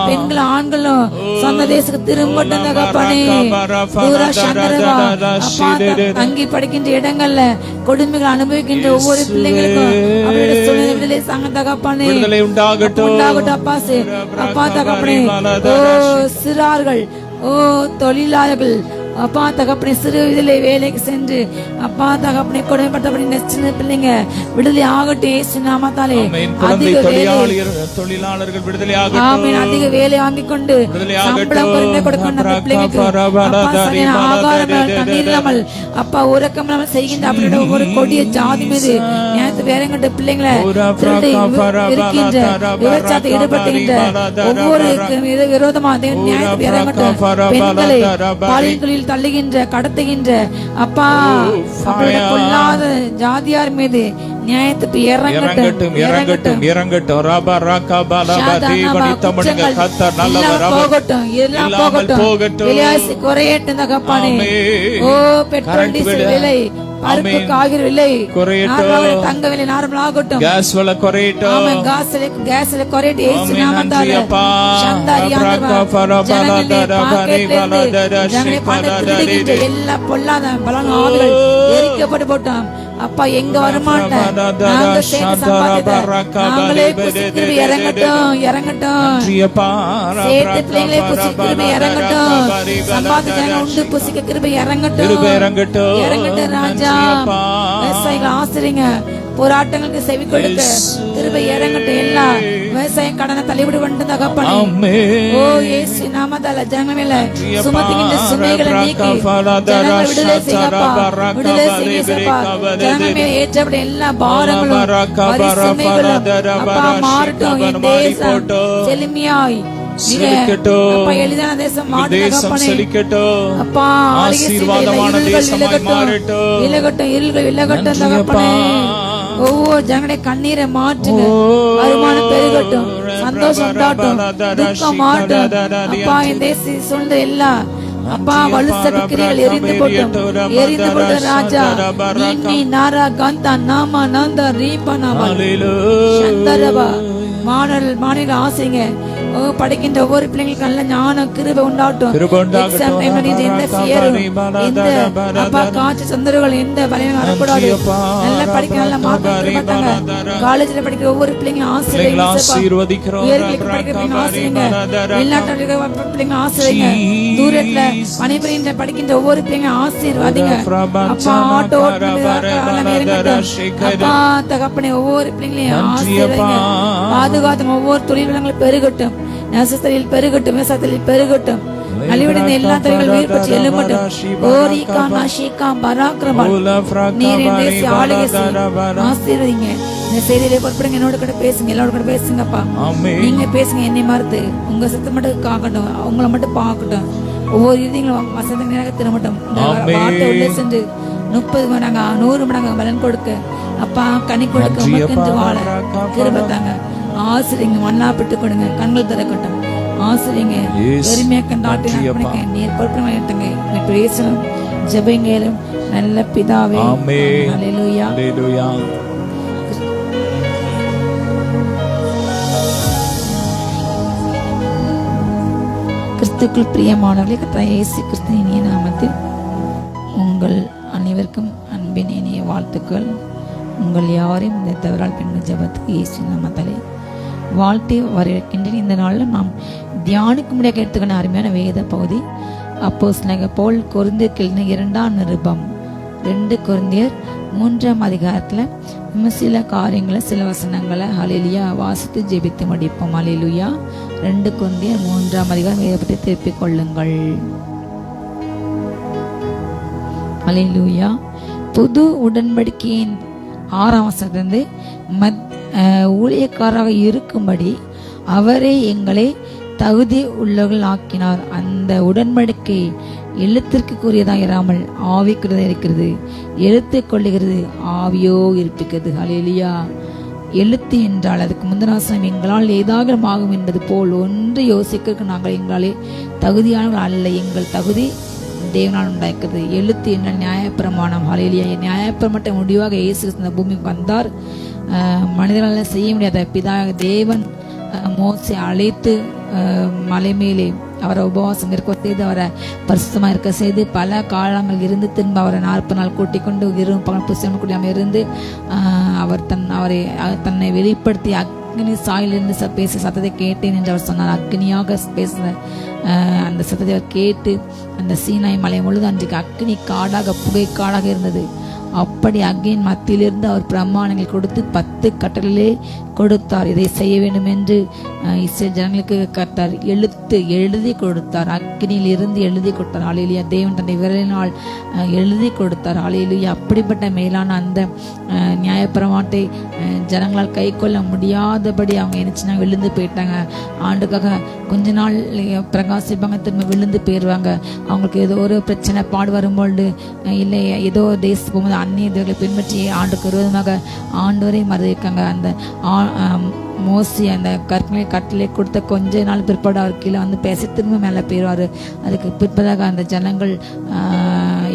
பெண்கள் ஆண்களும் சொந்த தேசத்துக்கு திரும்பட்டும் தகப்பனே. தங்கி படிக்கின்ற இடங்கள்ல கொடுமைகள் அனுபவிக்கின்ற ஒவ்வொரு பிள்ளைகளுக்கும் விடுதலை சங்க தகப்பனே உண்டாகட்டும். அப்பா தகப்பனே ஓ சிறார்கள் ஓ தொழிலாளர்கள் அப்பா தகப்பனை சிறு விடுதலை வேலைக்கு சென்று அப்பா தகப்பனை கொடுமைப்பட்டபடி சின்ன பிள்ளைங்க விடுதலை ஆகட்டும். இயேசு நாமத்தாலே அதிக தொழிலாளர்கள் விடுதலை ஆகட்டும். ஆமென். அதிக வேலை வாங்கிக் கொண்டு சம்பளம் குறைந்த கொடுக்கின்ற பிள்ளைங்களுக்கு ஆகாரம் தண்ணீர் இல்லாமல் அப்பா உறக்கம் இல்லாமல் செய்கின்ற அப்படின்ற ஒவ்வொரு கொடிய ஜாதி மீது நேரத்து வேறங்கிட்ட பிள்ளைங்களை இருக்கின்ற விபச்சாரத்தை ஈடுபடுத்துகின்ற ஒவ்வொரு விரோதமாக நியாயத்தை இறங்கட்டும். பெண்களை பாலியல் தள்ளுகின்ற கடத்துகின்ற அப்பா கொள்ளாத ஜாதியார் மீது நியாயத்துக்கு இறங்கட்டும் இறங்கட்டும் இறங்கட்டும். போகட்டும் எல்லாம் போகட்டும். குறையட்டும் தகப்பானே. ஓ பெட்ரோல் டீசல் விலை பருப்பு காய்கறி விலை குறையட்டும். தங்க விலை நார்மல் ஆகட்டும். கேஸ் விலை குறையட்டும். ஆமென். கேஸ் விலை குறையட்டும். இயேசு நாமத்தாலே எல்லா பொல்லாத பலன் ஆவிகள் எரிக்கப்பட்டு போட்டோம். அப்பா எங்க வருமானத்தை நாங்க சேர்த்து சம்பாதித்த நாங்களே புசிக்கிற இறங்கட்டும் இறங்கட்டும். சேர்த்து பிள்ளைங்களே புசிக்கிற இறங்கட்டும். சம்பாதிச்சாங்க உண்டு புசிக்க கிருபை இறங்கட்டும் இறங்கட்டும் ராஜா. விவசாயிகள் ஆசிரியங்க போராட்டங்களுக்கு செவி கொடுக்க கிருபை இறங்கட்டும். எல்லா விவசாயம் கடனை தள்ளிவிடு கொண்டு தகப்பனே. ஓ இயேசு நாமத்தால ஜனங்கள் மேல சுமத்துகின்ற சுமைகளை நீக்கி ஜனங்கள் விடுதலை செய்யப்பா, விடுதலை செய்யப்பா. ஜனங்கள் மேல ஏற்றப்பட எல்லா பாரங்களும் வரி சுமைகளும் அப்பா மாறட்டும். என் தேசம் செழுமையாய் எளிதான தேசம் அப்பா, ஆசீர்வாதமான தேசமாய் மாறட்டும். விலகட்டும் இருள்கள் விலகட்டும் தகப்பனே. ஒவ்வொரு ஜனங்களுடைய கண்ணீரை மாற்றுங்க. வருமானம் பெருகட்டும், சந்தோஷம் உண்டாட்டும், துக்கம் மாட்டும். அப்பா என் தேச சூழ்ந்த எல்லா அப்பா வலுசக கிரிகள் எரிந்து போட்டும் எரிந்து போட்டும் ராஜா. நீ நாரா கந்தா நாமா நந்தா ரீபனா சந்தரபா மாநில ஆசைங்க படிக்கின்ற ஒவ்வொரு பிள்ளைங்களுக்கு நல்ல ஞானம் கிருபை உண்டாட்டும். எக்ஸாம் டைம்ல எந்த ஃபியரும் எந்த அப்பா காய்ச்சல் தொந்தரவுகள் எந்த பலனும் வரக்கூடாது. நல்லா படிக்க நல்ல மார்க் மாட்டாங்க. காலேஜ்ல படிக்கிற ஒவ்வொரு பிள்ளைங்களும் ஆசிரியங்க. உயர்கல்விக்கு படிக்கிற பிள்ளைங்க ஆசிரியங்க. வெளிநாட்டுல பிள்ளைங்க ஆசிரியங்க. தூரத்துல பணிபுரிகின்ற படிக்கின்ற ஒவ்வொரு பிள்ளைங்க ஆசீர்வாதிங்க. அப்பா ஆட்டோ அப்பா தகப்பனே ஒவ்வொரு பிள்ளைங்களையும் ஆசீர்வாதிங்க. பாதுகாத்து ஒவ்வொரு தொழில் வளங்களும் பெருகட்டும், நெசத்தில் பெருகட்டும், விவசாயத்தில் பெருகட்டும். நலிவடைந்த எல்லா தொழில்கள் உயிர் பற்றி எழுமட்டும். ஓரிகா நாஷிகா பராக்கிரமன் நீர் என் தேசிய ஆளுகை ஆசீர்வதிங்க. இந்த செய்தியிலே பொறுப்படுங்க. என்னோட கூட பேசுங்க, எல்லாரோட கூட பேசுங்கப்பா. நீங்க பேசுங்க, என்னை மறுத்து உங்க சத்தம் மட்டும் காக்கட்டும், அவங்கள மட்டும் பார்க்கட்டும். ஒவ்வொரு இறுதிகளும் வசந்த நேராக திரும்பட்டும். வார்த்தை உள்ளே சென்று 30 மடங்கு 100 மடங்கு பலன் கொடுக்க அப்பா கனி கொடுக்க வாழ கிருபத்தாங்க. ஆசிரியங்க மண்ணாப்பிட்டு கொடுங்க, கண்கள் திறக்கட்டும். ஆசிரியங்க பெருமையா கண்டாட்டு நீர் பொறுப்புங்க பேசணும். ஜெபங்களும் நல்ல பிதாவே. அல்லேலூயா அல்லேலூயா. கிறிஸ்துக்குள் பிரியமானவர்களே, கர்த்தர் இயேசு கிறிஸ்துவின் இனிய நாமத்தில் உங்கள் அனைவருக்கும் அன்பின் இனிய வாழ்த்துக்கள். உங்கள் யாரையும் இந்த தவறால் பின்பு ஜெபத்துக்கு இயேசு நாமத்தாலே வாழ்த்தி வரவேற்கின்றேன். இந்த நாளில் நாம் தியானிக்க முடியாத எடுத்துக்கான அருமையான வேத பகுதி அப்போஸ்தலனாகிய பவுல் கொரிந்தியருக்கு 2ஆம் நிருபம் 2 கொரிந்தியர் 3ஆம் அதிகாரத்தில் சில காரியங்களை சில வசனங்களை ஹல்லேலூயா வாசித்து ஜெபித்து முடிப்போம். ஹல்லேலூயா. 2 கொரிந்தியர் 3ஆம் அதிகாரம் இதை பற்றி திருப்பிக் கொள்ளுங்கள். ஹல்லேலூயா. புது உடன்படிக்கையின் 6ஆம் வசனத்திலிருந்து ஊழியக்காரராக இருக்கும்படி அவரே எங்களை தகுதி உள்ளவர்கள் ஆக்கினார். அந்த உடன்படிக்கை எழுத்திற்குரியதாக இராமல் ஆவிக்குரியதாக இருக்கிறது. எழுத்து கொள்ளுகிறது, ஆவியோ இருப்பிக்கிறது. ஹல்லேலூயா. எழுத்து என்றால் அதுக்கு முந்தின வசனம் எங்களால் ஏதாவது ஆகும் என்பது போல் ஒன்று யோசிக்க நாங்கள் எங்களாலே தகுதியானவர்கள் அல்ல, எங்கள் தகுதி தேவனால் உண்டாக்குறது. எழுத்து என்றால் நியாயப்பிரமாணம். ஹல்லேலூயா. நியாயப்பிரமாணத்தை முடிவாக இயேசு இந்த பூமிக்கு வந்தார். மனிதர்களால் செய்ய முடியாத பிதா தேவன் மோசே அழைத்து மலை மேலே அவரை உபவாசம் இருக்க செய்து அவரை பரிசுத்தமாக இருக்க செய்து பல காலங்கள் இருந்து திரும்ப அவரை 40 நாள் கூட்டிக் கொண்டு புஸ்தகம் கூட்டியாமல் இருந்து அவர் அவரை தன்னை வெளிப்படுத்தி அக்னி சாயிலிருந்து பேச சத்தத்தை கேட்டேன் என்று அவர் சொன்னார். அக்னியாக பேசுகிற அந்த சத்தத்தை அவர் கேட்டு அந்த சீனாய் மலை முழுது அன்றைக்கு அக்னி காடாக புகை காடாக இருந்தது. அப்படி அக்னியின் மத்தியிலிருந்து அவர் பிரமாணங்கள் கொடுத்து 10 கட்டளைகளே கொடுத்தார். இதை செய்ய வேண்டும் என்று இஸ்ரேல் ஜனங்களுக்கு கர்த்தர் எழுதி கொடுத்தார். அக்னியில் இருந்து எழுதி கொடுத்தார். ஹல்லேலூயா. தேவன் தன்னை விரலினால் எழுதி கொடுத்தார். ஹல்லேலூயா. அப்படிப்பட்ட மேலான அந்த நியாயப்பிரமாணத்தை ஜனங்களால் கை கொள்ள முடியாதபடி அவங்க நினைச்சுனா விழுந்து போயிட்டாங்க. ஆண்டுக்காக கொஞ்ச நாள் பிரகாசிப்பாங்க, திரும்ப விழுந்து போயிடுவாங்க. அவங்களுக்கு ஏதோ ஒரு பிரச்சனை பாடு வரும்பொழுது இல்லை ஏதோ தேசத்துக்கு போகும்போது அந்நிய தேவர்களை பின்பற்றி ஆண்டுக்கு விரோதமாக ஆண்டவரை மறந்திருக்காங்க. அந்த மோசி அந்த கட்டளை கொடுத்த கொஞ்ச நாள் பிற்பாடு அவர் கீழே வந்து பேசி திரும்ப மேலே போயிடுவார். அதுக்கு பிற்பதாக அந்த ஜனங்கள்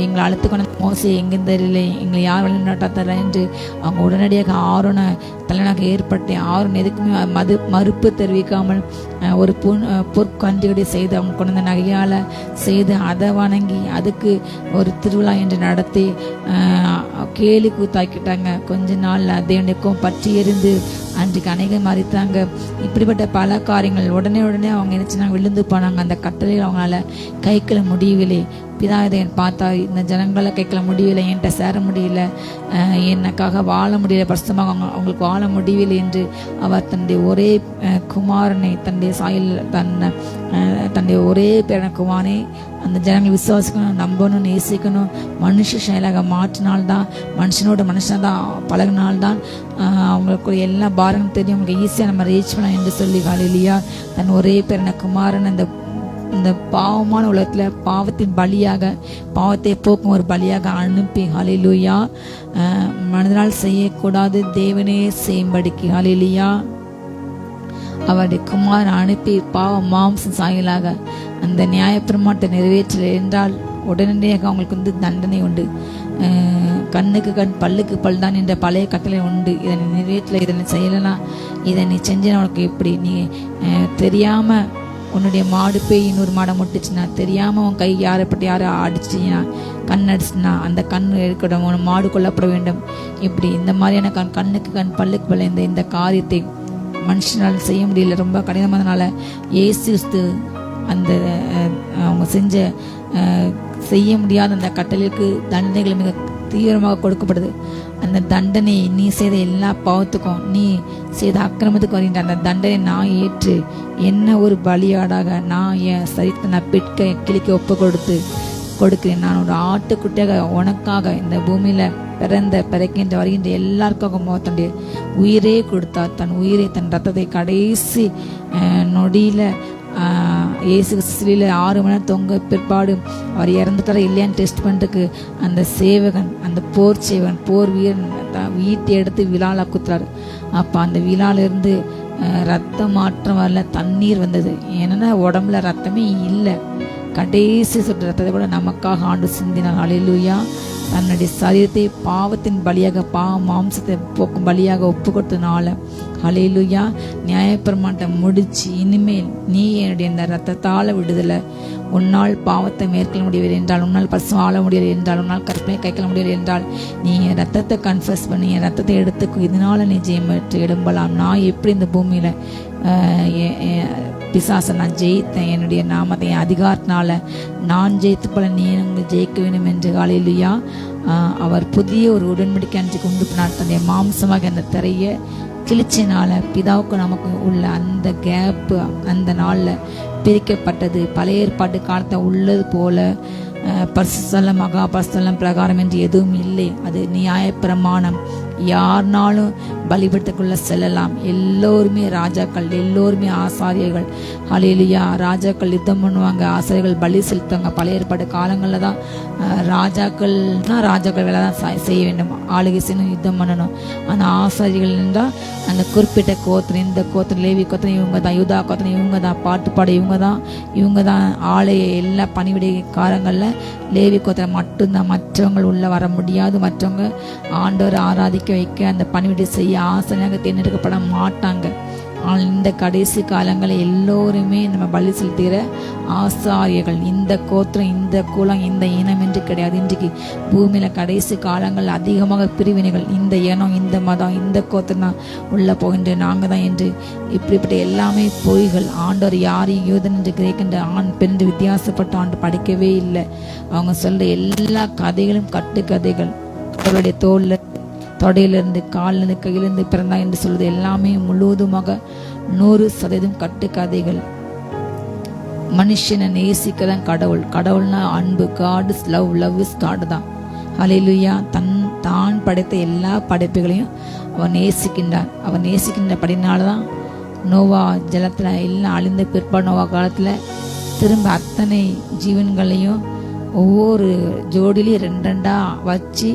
எங்களை அழுத்துக்கொண்ட மோசே எங்கிருந்து தெரியல, எங்களை யார் வழிநடத்தார என்று அவங்க உடனடியாக ஆரோனை தலைவனாக ஏற்பட்டு ஆரோன் எதுக்குமே மறுப்பு தெரிவிக்காமல் ஒரு பொற்கன்றுகளை செய்து அவங்க கொண்டு வந்த நகையால் செய்து அதை வணங்கி அதுக்கு ஒரு திருவிழா என்று நடத்தி கேலி கூத்தாக்கிட்டாங்க. கொஞ்ச நாள் தேவனுக்கும் பற்றி எறிந்து அன்றைக்கு அநேகம் மறித்தாங்க. இப்படிப்பட்ட பல காரியங்கள் உடனே அவங்க நினைச்சுனாங்க, விழுந்து போனாங்க. அந்த கட்டளையில் அவங்களால கைக்குள்ள முடியவில்லை. பிதாதேவன் பார்த்தா இந்த ஜனங்களை கைக்குள்ள முடியவில்லை, என்கிட்ட சேர முடியல, எனக்காக வாழ முடியல, பரிசுத்தமாக அவங்களுக்கு வாழ முடியவில்லை என்று அவர் தன்னுடைய ஒரே குமாரனை தன்னுடைய சாயல் தன்னுடைய ஒரே பேரன குமாரனை அந்த ஜனங்களை விசுவாசிக்கணும், நம்பணும், நேசிக்கணும், மனுஷ செயலாக மாற்றினால்தான், மனுஷனோட மனுஷனாதான் பழகினால்தான் அவங்களுக்கு எல்லா பாரங்களும் தெரியும், அவங்களுக்கு ஈஸியாக நம்ம ரீச் பண்ணலாம் என்று சொல்லி ஹல்லேலூயா தன் ஒரே பேரன குமாரன் இந்த பாவமான உலகத்தில் பாவத்தின் பலியாக, பாவத்தை போக்கும் ஒரு பலியாக அனுப்பி ஹல்லேலூயா மனிதனால் செய்யக்கூடாது தேவனே செய்யும்படிக்கு ஹல்லேலூயா அவருடைய குமாரன் அனுப்பி பாவ மாம்சம் சாயலாக அந்த நியாயப்பிரமாணத்தை நிறைவேற்றல என்றால் உடனடியாக அவங்களுக்கு தண்டனை உண்டு. கண்ணுக்கு கண் பல்லுக்கு பல் தான் என்ற பழைய கட்டளை உண்டு. இதனை நிறைவேற்றல, இதனை செய்யலைன்னா, இதை நீ செஞ்சேன்னா உனக்கு எப்படி, நீ தெரியாம உன்னுடைய மாடு போய் இன்னொரு மாடை முட்டுச்சுன்னா, தெரியாம உன் கை யாரைப்பட்டு யாரை அடிச்சுன்னா, கண் அடிச்சுன்னா அந்த கண் எடுக்கணும், உன் மாடு கொல்லப்பட வேண்டும். இப்படி இந்த மாதிரியான கண்ணுக்கு கண் பல்லுக்கு பல் இந்த காரியத்தை மனுஷனால் செய்ய முடியல, ரொம்ப கடினமானதுனால இயேசு அந்த அவங்க செய்ய முடியாத அந்த கட்டளைக்கு தண்டனைகள் மிக தீவிரமாக கொடுக்கப்படுது. அந்த தண்டனை நீ செய்த எல்லா பாவத்துக்கும், நீ செய்த அக்கிரமத்துக்கு வருகின்ற அந்த தண்டனை நான் ஏற்று என்ன ஒரு பலியாடாக நான் என் சரித்த நான் பிட்க கிளிக்க ஒப்பு கொடுக்கிறேன். நான் ஒரு ஆட்டுக்குட்டியாக உனக்காக இந்த பூமியில பிறக்கின்ற வருகின்ற எல்லாருக்காக தன்னுடைய உயிரே கொடுத்தார். தன் உயிரை தன் ரத்தத்தை கடைசி நொடியில இயேசு சிலுவையில 6 மணி நேரம் தொங்க பிற்பாடு அவர் இறந்துட்டாரா இல்லையான்னு டெஸ்ட் பண்ணுறதுக்கு அந்த சேவகன், அந்த போர் சேவகன், போர் வீரன் வீட்டை எடுத்து விழால குத்துறாரு. அப்போ அந்த விழாலிருந்து ரத்த மாற்றம் வரல, தண்ணீர் வந்தது. ஏன்னா உடம்புல ரத்தமே இல்லை, கடைசி சொட்டு ரத்தத்தை கூட நமக்காக ஆண்டு சிந்தினார். ஹல்லேலூயா தன்னுடைய சரீரத்தை பாவத்தின் பலியாக, பாவ மாம்சத்தை போக்கும் பலியாக ஒப்பு கொடுத்ததுனால ஹல்லேலூயா நியாயப்பிரமாணத்தை முடிச்சு இனிமேல் நீ என்னுடைய இந்த ரத்தத்தால விடுதலை, உன்னால் பாவத்தை மேற்கொள்ள முடியவில்லை என்றால், உன்னால் பரிசுத்தம் ஆள முடியவில்லை என்றால், உன்னால் கற்பனை கைக்கொள்ள முடியவில்லை என்றால், நீ என் ரத்தத்தை கன்ஃபஸ் பண்ணி என் ரத்தத்தை எடுத்துக்கும், இதனால நீ ஜெயம் பெற்று எழும்பலாம். நான் எப்படி இந்த பூமியில பிசாசை நான் ஜெயித்தேன், என்னுடைய நாமத்தை என் அதிகாரத்தினால நான் ஜெயித்து போல நீ உங்களை ஜெயிக்க வேண்டும் என்று ஹல்லேலூயா அவர் புதிய ஒரு உடன்படிக்கை அன்றைக்கு உண்டு பண்ணார். தன்னுடைய மாம்சமாக அந்த திரையை கிழிச்சினால பிதாவுக்கு நமக்கு உள்ள அந்த கேப்பு அந்த நாளில் பிரிக்கப்பட்டது. பழைய ஏற்பாட்டு காலத்தை உள்ளது போல பரிசுத்தலம் மகா பரிசுத்தலம் பிரகாரம் என்று எதுவும் இல்லை. அது நியாயப்பிரமாணம். யாருனாலும் பலிபீடத்துக்குள்ள செல்லலாம். எல்லோருமே ராஜாக்கள், எல்லோருமே ஆசாரியர்கள். ஹல்லேலூயா ராஜாக்கள் யுத்தம் பண்ணுவாங்க, ஆசாரியர்கள் பலி செலுத்துவாங்க. பழைய ஏற்பாடு காலங்களில் தான் ராஜாக்கள் வேலை தான் செய்ய வேண்டும், ஆளுகை செய்யணும், யுத்தம் பண்ணணும். அந்த ஆசாரியர்கள் என்றால் அந்த குறிப்பிட்ட கோத்திரம், இந்த கோத்திரம் லேவி கோத்திரம் இவங்க தான், யூதா கோத்திரம் இவங்க தான், பாட்டு பாட இவங்க தான் ஆலய எல்லா பணிவிடைக்காரங்களில் லேவி கோத்திரம் மட்டும்தான். மற்றவங்க உள்ள வர முடியாது. மற்றவங்க ஆண்டவர் ஆராதிக்க வைக்க அந்த பணிவிடை செய்ய ஆசனையாக தேர்ந்தெடுக்கப்பட மாட்டாங்க. ஆனால் இந்த கடைசி காலங்களில் எல்லோருமே நம்ம பலி செலுத்துகிற ஆசாரியர்கள். இந்த கோத்திரம், இந்த குலம், இந்த இனம் என்று கிடையாது. இன்றைக்கு பூமியில கடைசி காலங்கள் அதிகமாக பிரிவினைகள், இந்த இனம், இந்த மதம், இந்த கோத்திரம் தான் உள்ள போகின்ற நாங்கள் தான் என்று இப்படிப்பட்ட எல்லாமே பொய்கள். ஆண்டவர் யாரையும் யூதன் என்று கிரேக்கின்ற ஆண் பெண் என்று வித்தியாசப்பட்ட ஆண்டு படிக்கவே இல்லை. அவங்க சொல்ற எல்லா கதைகளும் கட்டுக்கதைகள். அவருடைய தோல்ல தொடையிலிருந்து காலிலிருந்து கையிலிருந்து பிறந்தா என்று சொல்வது எல்லாமே முழுவதுமாக 100% கட்டுக்கதைகள். மனுஷனை நேசிக்கதான் கடவுள். கடவுள்னா அன்பு. God is love, love is God தான். ஹல்லேலூயா தான் படைத்த எல்லா படைப்புகளையும் அவர் நேசிக்கின்றார். அவர் நேசிக்கின்ற படினால்தான் நோவா ஜலத்துல எல்லாம் அழிந்த பிற்பாடு நோவா காலத்துல திரும்ப அத்தனை ஜீவன்களையும் ஒவ்வொரு ஜோடியிலையும் 2 வச்சு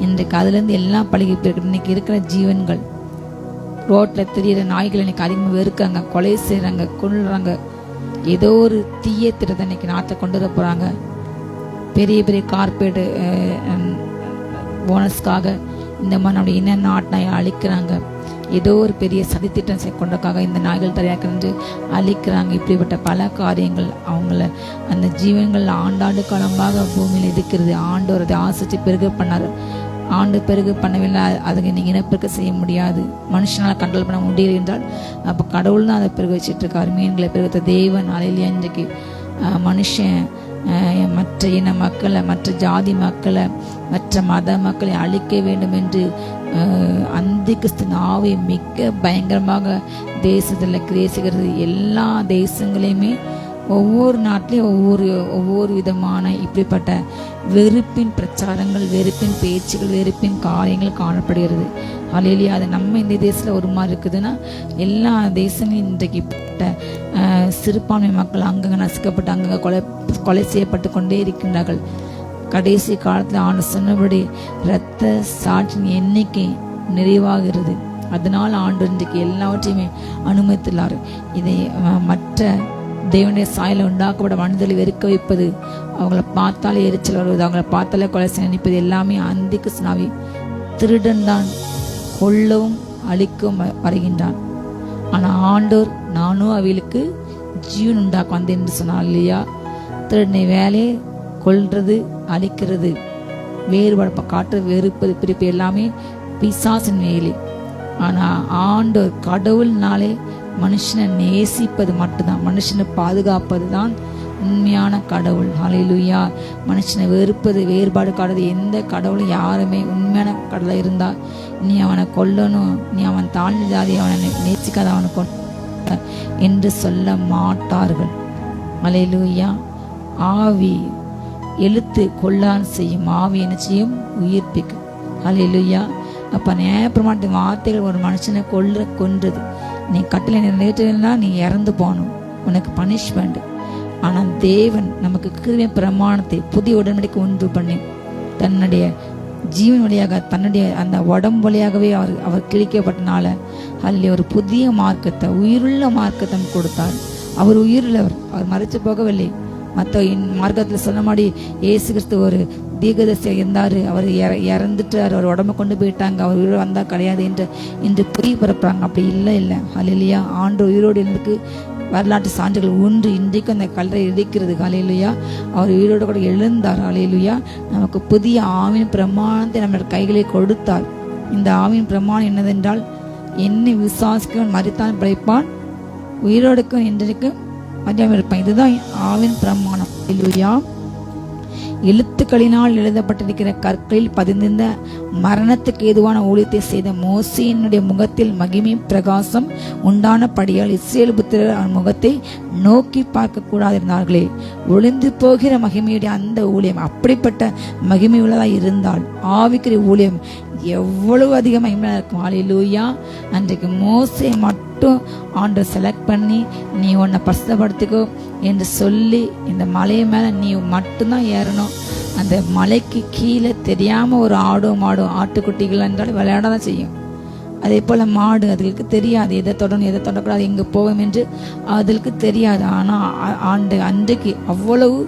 இன்றைக்கு அதுலேருந்து எல்லாம் பழகி போயிருக்கு. இன்னைக்கு இருக்கிற ஜீவன்கள் ரோட்டில் தெரியிற நாய்கள் இன்னைக்கு அதிகமாக வெறுக்காங்க, கொலை செய்கிறாங்க, கொள்ளுறாங்க. ஏதோ ஒரு தீய திட்டத்தை இன்னைக்கு நாட்டை கொண்டு வர போகிறாங்க. பெரிய பெரிய கார்பரேட் போனஸ்க்காக இந்த மாதிரி நம்முடைய இன நாட்டை அழிக்கிறாங்க. ஏதோ ஒரு பெரிய சதித்திட்டம் கொண்டக்காக இந்த நாய்கள் தரையாக்கிட்டு அழிக்கிறாங்க. இப்படிப்பட்ட பல காரியங்கள் அவங்கள அந்த ஜீவன்கள் ஆண்டாண்டு காலமாக பூமியில் இருக்கிறது. ஆண்டவர் அதை ஆசிச்சு பெருக பண்ணார். ஆண்டு பெருகு பண்ணவில்லை, அதுக்கு நீங்கள் இனப்பெருக்க செய்ய முடியாது. மனுஷனால் கண்ட்ரோல் பண்ண முடியல என்றால் அப்போ கடவுள் தான் அதை பெருக வச்சுட்டு இருக்காரு. மீன்களை பெருகத்த தேவன் அலையிலேயே இன்றைக்கு மனுஷன் மற்ற இன மக்களை, மற்ற ஜாதி மக்களை, மற்ற மத மக்களை அழிக்க வேண்டும் என்று அந்திகிறிஸ்து ஆவி மிக பயங்கரமாக தேசத்தில் கிரேசிக்கிறது. எல்லா தேசங்களையுமே ஒவ்வொரு நாட்டிலையும் ஒவ்வொரு விதமான இப்படிப்பட்ட வெறுப்பின் பிரச்சாரங்கள், வெறுப்பின் பேச்சுகள், வெறுப்பின் காரியங்கள் காணப்படுகிறது. அல்லேலூயா. அது நம்ம இந்த தேசத்தில் ஒரு மாதிரி இருக்குதுன்னா எல்லா தேசங்களும் இன்றைக்கு சிறுபான்மை மக்கள் அங்கங்கே நசுக்கப்பட்டு அங்கங்கே கொலை செய்யப்பட்டு கொண்டே இருக்கின்றார்கள். கடைசி காலத்தில் ஆண்டு சொன்னபடி இரத்த சாட்சியின் எண்ணிக்கை நிறைவாகிறது. அதனால் ஆண்டு இன்றைக்கு எல்லாவற்றையுமே அனுமதித்துள்ளார். இதை மற்ற தேவனுடைய சாயலை உண்டாக்கப்பட மனிதர்களை வெறுக்க வைப்பது, அவங்கள பார்த்தாலே எரிச்சல் வருவது, அவங்கள பார்த்தாலே கொலை செய்ய நினைப்பது எல்லாமே அந்திகிறிஸ்து ஆவி. திருடன் தான் கொல்லவும் அழிக்கவும் வருகின்றான். ஆனால் ஆண்டோர் நானும் அவைகளுக்கு ஜீவன் உண்டாக்க வந்தேன் என்று சொன்னார் இல்லையா? திருடனை வேலையை கொல்றது, அழிக்கிறது, வேறுபாடு காட்டுறது, வெறுப்பது, பிரிப்பு எல்லாமே பிசாசின் வேலை. ஆனால் ஆண்டோர் கடவுள்னாலே மனுஷனை நேசிப்பது மட்டும்தான், மனுஷனை பாதுகாப்பது தான் உண்மையான கடவுள். ஹல்லேலூயா. மனுஷனை வெறுப்பது, வேறுபாடு காட்டுறது எந்த கடவுளும் யாருமே உண்மையான கடவுளாக இருந்தா நீ அவனை கொல்லணும், நீ அவன் தாழ்ந்த ஜாதி, அவனை நேசிக்காத அவனை கொல்ல என்று சொல்ல மாட்டார்கள். ஹல்லேலூயா. ஆவி எழுத்து கொல்லான் செய்யும், ஆவி என்ன செய்யும்? உயிர்ப்பிக்கும். ஹல்லேலூயா. அப்போ நியாயப்பிரமாணத்தின் வார்த்தைகள் ஒரு மனுஷனை கொன்றது. நீ கட்டளை நிறைவேற்றா நீ இறந்து போகணும், உனக்கு பனிஷ்மெண்ட். ஆனால் தேவன் நமக்கு கிருபை பிரமாணத்தை புதிய உடன்படிக்கை ஒன்று பண்ணி தன்னுடைய ஜீவன் வழியாக, தன்னுடைய அந்த உடம்பு வழியாகவே அவர் கிழிக்கப்பட்டனால அதில் ஒரு புதிய மார்க்கத்தை, உயிருள்ள மார்க்கத்தை கொடுத்தார். அவர் உயிருள்ளவர், அவர் மறைச்சு போகவில்லை. மற்ற மார்க்கத்தில் சொன்ன மாதிரி இயேசு கிறிஸ்து ஒரு தீர்க்கதரிசியாக இருந்தார், அவர் இறந்துட்டார், அவர் உடம்பு கொண்டு போயிட்டாங்க, அவர் உயிரோடு வந்தால் கிடையாது என்று பொய் பரப்புறாங்க. அப்படி இல்லை. ஹல்லேலூயா. ஆண்டு உயிரோடு இருந்ததுக்கு வரலாற்று சான்றுகள் உண்டு. இன்றைக்கும் அந்த கல்லறை இருக்கிறது. ஹல்லேலூயா. அவர் உயிரோடு கூட எழுந்தார். ஹல்லேலூயா. நமக்கு புதிய ஆவின் பிரமாணத்தை நம்ம கைகளை கொடுத்தார். இந்த ஆவின் பிரமாணம் என்னதென்றால், என்னை விசுவாசிக்கும் மரித்தான் பிழைப்பான், உயிரோடுக்கும் இன்றைக்கும் மதியம் இருப்பான். இதுதான் ஆவின் பிரமாணம். ஹல்லேலூயா. எழுத்துக்களினால் எழுதப்பட்டிருக்கிற கற்களில் பதிந்திருந்த மரணத்துக்கு ஏதுவான ஊழியத்தை செய்த மோசேயினுடைய முகத்தில் மகிமை பிரகாசம் உண்டானபடியால் இஸ்ரேல் புத்திரர் அவன் முகத்தை நோக்கி பார்க்க கூடாதிருந்தார்களே. ஒளிந்து போகிற மகிமையுடைய அந்த ஊழியம் அப்படிப்பட்ட மகிமை உள்ளதாக இருந்தால் ஆவிக்குரிய ஊழியம் எவ்வளவு அதிக மகிமையாக இருக்கும். ஹல்லேலூயா. அன்றைக்கு மோசே மட்டும் ஆண்டவர் செலக்ட் பண்ணி நீ உன்னை பரிசுத்தப்படுத்திக்கோ என்று சொல்லி இந்த மலை மேலே நீ மட்டும்தான் ஏறணும். அந்த மலைக்கு கீழே தெரியாமல் ஒரு ஆடும் ஆட்டுக்குட்டிகள் என்றால் விளையாட தான் செய்யும். அதே போல் மாடு, அதுகளுக்கு தெரியாது எதை தொடணும் எதை தொடக்கூடாது, எங்கே போவோம் என்று அதுகளுக்கு தெரியாது. ஆனால் அன்றைக்கு அவ்வளவு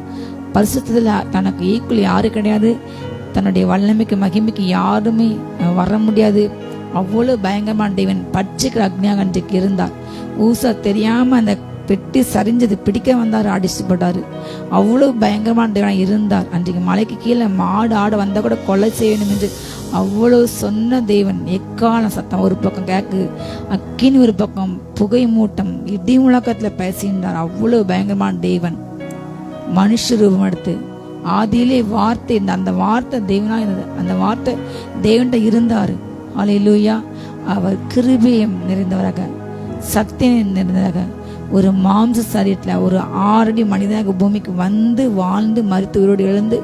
பரிசுத்தத்தில் தனக்கு ஈக்குவல் யாரும் கிடையாது. தன்னுடைய வல்லமைக்கு மகிமைக்கு யாருமே வர முடியாது. அவ்வளோ பயங்கரமான தேவன் பட்சிக்கிற அக்னியாக அன்றைக்கு இருந்தார். ஊசா தெரியாமல் அந்த பெட்டி சரிஞ்சது, பிடிக்க வந்தார், அடிச்சு போட்டாரு. அவ்வளோ பயங்கரமான தேவனாக இருந்தார். அன்றைக்கு மலைக்கு கீழே மாடு ஆடு வந்தால் கூட கொலை செய்ய வேண்டும் என்று அவ்வளோ சொன்ன தேவன். எக்காலம் சத்தம் ஒரு பக்கம் கேக்கு, அக்கினி ஒரு பக்கம் புகை மூட்டம், இடி முழக்கத்தில் பேசினார். அவ்வளோ பயங்கரமான தேவன் மனுஷ ரூபம் எடுத்து ஆதியிலே வார்த்தை இருந்த அந்த வார்த்தை தேவனாக இருந்தது. அந்த வார்த்தை தேவன்கிட்ட இருந்தார். ஹல்லேலூயா. அவர் கிருபையும் நிறைந்தவராக, சக்தியும் நிறைந்தவராக, ஒரு மாம்ச சரீரத்தில் ஒரு 6 அடி மனிதனாக பூமிக்கு வந்து வாழ்ந்து மரித்து உயிரோடு எழுந்து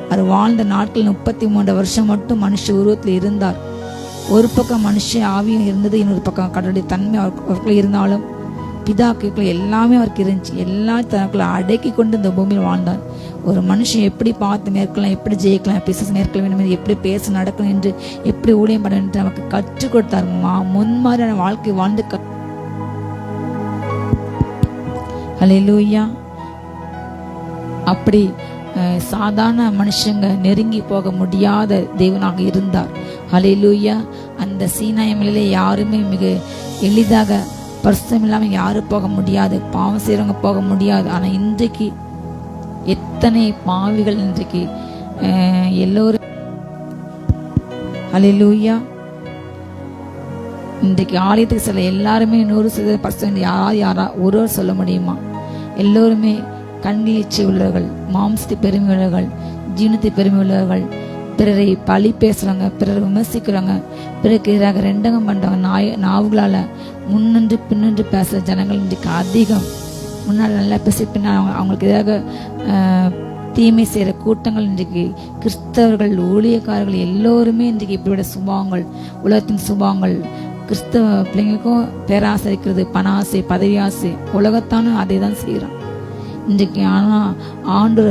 அவர் வாழ்ந்த நாட்கள் 33 வருஷம் மட்டும் மனுஷ உருவத்தில் இருந்தார். ஒரு பக்கம் மனுஷ ஆவியும் இருந்தது, இன்னொரு பக்கம் கடவுளுடைய தன்மை அவருக்குள்ள இருந்தாலும் பிதாக்கள் எல்லாமே அவருக்கு இருந்துச்சு. எல்லா தனக்குள்ள அடக்கி கொண்டு இந்த பூமியில் வாழ்ந்தார். ஒரு மனுஷன் எப்படி பார்த்து மேற்கொள்ளலாம், எப்படி ஜெயிக்கலாம், பிசாசு மேற்கொள்ள வேண்டும், எப்படி பேச நடக்கணும் என்று, எப்படி ஊழியம் பண்ண என்று நமக்கு கற்றுக் கொடுத்தார். முன்மாதிரியான வாழ்க்கை வாழ்ந்து ஹல்லேலூயா. அப்படி சாதாரண மனுஷங்க நெருங்கி போக முடியாத தேவனாக இருந்தார். ஹல்லேலூயா. அந்த சீனாய் மலையிலே யாருமே மிக எளிதாக பரிசுத்தம் இல்லாமல் யாரும் போக முடியாது, பாவம் செய்கிறவங்க போக முடியாது. ஆனால் இன்றைக்கு எத்தனை பாவிகள் இன்றைக்கு எல்லோரும் ஹல்லேலூயா. இன்றைக்கு ஆலயத்துக்கு செல்ல எல்லாருமே 100% யாரா ஒருவர் சொல்ல முடியுமா? எல்லோருமே கண்ணியச்சி உள்ளவர்கள், மாம்சத்தை பெருமை உள்ளவர்கள், ஜீவனத்தை பெருமை உள்ளவர்கள், பிறரை பழி பேசுறவங்க, பிறரை விமர்சிக்கிறவங்க, பிறருக்கு எதிராக ரெண்டகம் பண்றவங்க, நாவுகளால முன்னின்று பின்னின்று பேசுற ஜனங்கள் இன்றைக்கு அதிகம். முன்னால் நல்லா பேசி பின்னால் அவங்களுக்கு எதிராக தீமை செய்கிற கூட்டங்கள் இன்றைக்கு கிறிஸ்தவர்கள், ஊழியக்காரர்கள் எல்லோருமே இன்றைக்கு இப்படிப்பட்ட சுபாவங்கள், உலகத்தின் சுபாவங்கள். கிறிஸ்தவ பிள்ளைங்களுக்கும் பேராசை இருக்கிறது, பண ஆசை, பதவி ஆசை, உலகத்தானும் அதை தான் செய்கிறான் இன்றைக்கு. ஆனால் ஆண்டு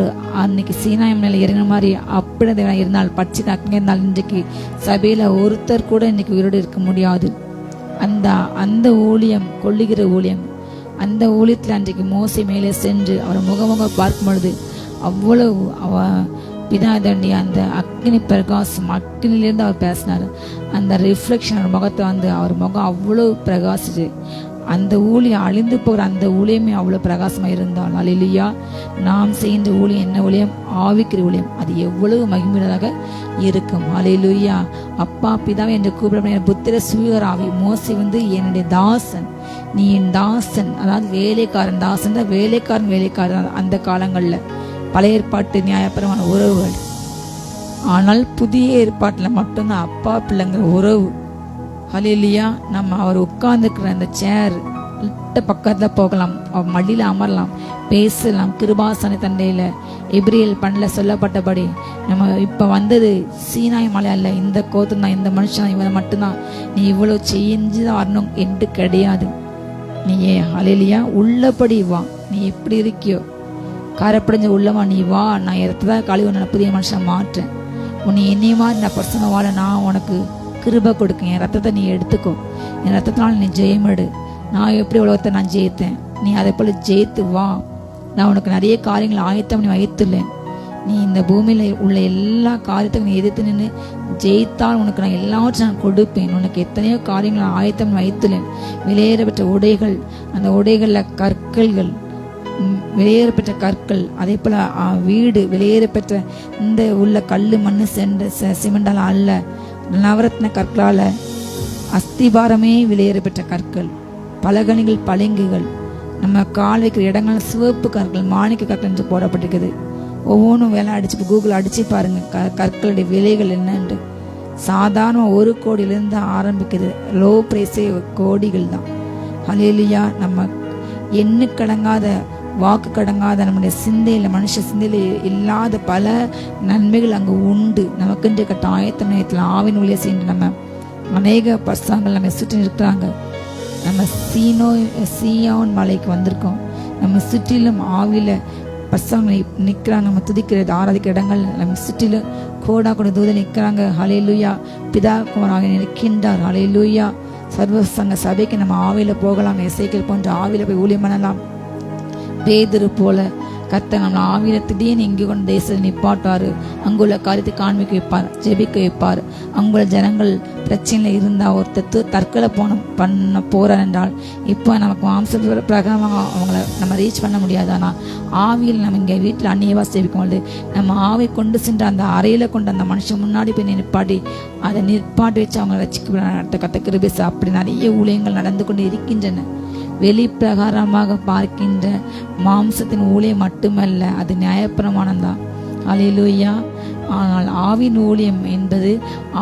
அன்னைக்கு சீனாய் மலையில் இறங்கின மாதிரி அப்படி இருந்தால் பட்சி அங்கே இருந்தால் இன்றைக்கு சபையில் ஒருத்தர் கூட இன்னைக்கு உயிரோடு இருக்க முடியாது. அந்த ஊழியம், கொள்ளுகிற ஊழியம், அந்த ஊழியத்தில் அன்றைக்கு மோசை மேலே சென்று அவர் முகமுக பார்க்கும் பொழுது அவ்வளவு பிதா தண்டி அந்த அக்னி பிரகாசம், அக்னிலேருந்து அவர் பேசினார். அந்த ரிஃப்ளெக்ஷன் முகத்தை அவர் முகம் அவ்வளோ பிரகாசிச்சு. அந்த ஊழியம் அழிந்து போகிற அந்த ஊழியமே அவ்வளோ பிரகாசமாக இருந்தால் அல்லேலூயா. நாம் செய்கின்ற ஊழியம் என்ன ஊழியம்? ஆவிக்கிற ஊழியம். அது எவ்வளவு மகிமையாக இருக்கும். அல்லேலூயா. அப்பா பிதாவை என்று கூப்பிட புத்திர சுவீகர ஆவி. மோசே என்னுடைய தாசன், நீ என் தாசன், அதாவது வேலைக்காரன். தாசன் தான் வேலைக்காரன் அந்த காலங்களில் பழைய ஏற்பாட்டு நியாயபரமான உறவுகள். ஆனால் புதிய ஏற்பாட்டில் மட்டும்தான் அப்பா பிள்ளைங்கிற உறவு. ஹல்லேலூயா. நம்ம அவர் உட்கார்ந்துக்கிற அந்த சேர் பக்கத்தில் போகலாம், அவர் மடியில் அமரலாம், பேசலாம். கிருபாசன தண்டையில் எபிரியல் பண்ணல சொல்லப்பட்டபடி நம்ம இப்போ வந்தது சீனாய் மலை அல்ல, இந்த கோத்தம் தான், இந்த மனுஷன் இவன் மட்டும்தான் நீ இவ்வளோ செஞ்சுதான் வரணும் என்று கிடையாது. நீ ஹல்லேலூயா உள்ளபடி வா. நீ எப்படி இருக்கியோ காரப்படைஞ்ச உள்ளவா நீ வா. நான் இடத்தான் கழிவு நான் புதிய மனுஷன் மாற்றேன். உன்னை என்னைய மாதிரி நான் பர்சனை வாழ நான் உனக்கு கிருபை கொடுக்க. என் ரத்தத்தை நீ எடுத்துக்கோ. என் ரத்தத்தினால நீ ஜெயமெடு. நான் எப்படி உலகத்தை நான் ஜெயித்தேன், நீ அதை போல ஜெயித்து வா. நான் உனக்கு நிறைய காரியங்களை ஆயத்தம் நீ வைத்துள்ளேன். நீ இந்த பூமியில் உள்ள எல்லா காரியத்தையும் நீ எதிர்த்து நின்று ஜெயித்தால் உனக்கு நான் எல்லாவற்றையும் நான் கொடுப்பேன். உனக்கு எத்தனையோ காரியங்களை ஆயத்தம் வைத்துள்ளேன். வெளியேறப்பட்ட உடைகள், அந்த உடைகளில் கற்கள்கள், வெளியேறப்பட்ட கற்கள், அதே போல வீடு வெளியேறப்பட்ட இந்த உள்ள கல் மண்ணு சிமெண்டால் அல்ல, நவரத்ன கற்களால அஸ்திபாரமே வெளியேறப்பட்ட கற்கள், பலகணிகள், பளிங்குகள், நம்ம கால் வைக்கிற இடங்கள் சிவப்பு கற்கள், மாணிக்க கற்கள் என்று போடப்பட்டிருக்குது. ஒவ்வொன்றும் விலை அடிச்சு கூகுள் அடிச்சு பாருங்க கற்களுடைய விலைகள் என்னன்று. சாதாரண 1 கோடியிலிருந்து ஆரம்பிக்கிறது. லோ பிரைஸே கோடிகள் தான். ஹல்லேலூயா. நம்ம எண்ணுக்கடங்காத, வாக்கு கடங்காத நம்முடைய சிந்தையில், மனுஷ சிந்தையில் இல்லாத பல நன்மைகள் அங்கே உண்டு. நமக்குன்ற கட்ட ஆயத்த நேரத்தில் ஆவின் ஊழிய செய்கின்ற நம்ம அநேக பசங்கள் நம்ம சுற்றி இருக்கிறாங்க. நம்ம சீயோன் மலைக்கு வந்திருக்கோம். நம்ம சுற்றிலும் ஆவியில் பசங்க நிற்கிறாங்க. நம்ம துதிக்கிறது ஆராதிக்கிற இடங்கள் நம்ம சுற்றிலும் கோடா கூட தூதர் நிற்கிறாங்க. ஹல்லேலூயா. பிதா குமாராக நிற்கின்றார். ஹல்லேலூயா. சர்வசங்க சபைக்கு நம்ம ஆவியில் போகலாம். எசேக்கியேல் போன்ற ஆவியில் போய் ஊழியம் பண்ணலாம். பேதுரு போல கர்த்தர் நம்மளை ஆவியில திடீர்னு இங்கே கொண்டு தேசத்தில் நிப்பாட்டுவார். அங்குள்ள காரியத்தை காண்பிக்க வைப்பார், ஜெபிக்க வைப்பார். அங்குள்ள ஜனங்கள் பிரச்சனையில் இருந்தால் ஒருத்தர் தற்கொலை பண்ண போறார் என்றால் இப்போ நமக்கு மாம்ச பிரகாரமாக அவங்கள நம்ம ரீச் பண்ண முடியாது. ஆனால் ஆவியில் நம்ம இங்கே வீட்டில் அந்நியவா சேவிக்கும்போது நம்ம ஆவி கொண்டு சென்ற அந்த அறையில் கொண்டு அந்த மனுஷன் முன்னாடி போய் நிற்பாட்டி அதை நிற்பாட்டி வச்சு அவங்களை ரசிக்க கத்த கிருபை. அப்படி நிறைய ஊழியங்கள் நடந்து கொண்டு இருக்கின்றன. வெளிப்பிரகாரமாக பார்க்கின்ற மாம்சத்தின் ஊழியம் மட்டுமல்ல, அது நியாயப்பிரமாணம்தான். அல்லேலூயா. ஆனால் ஆவின் ஊழியம் என்பது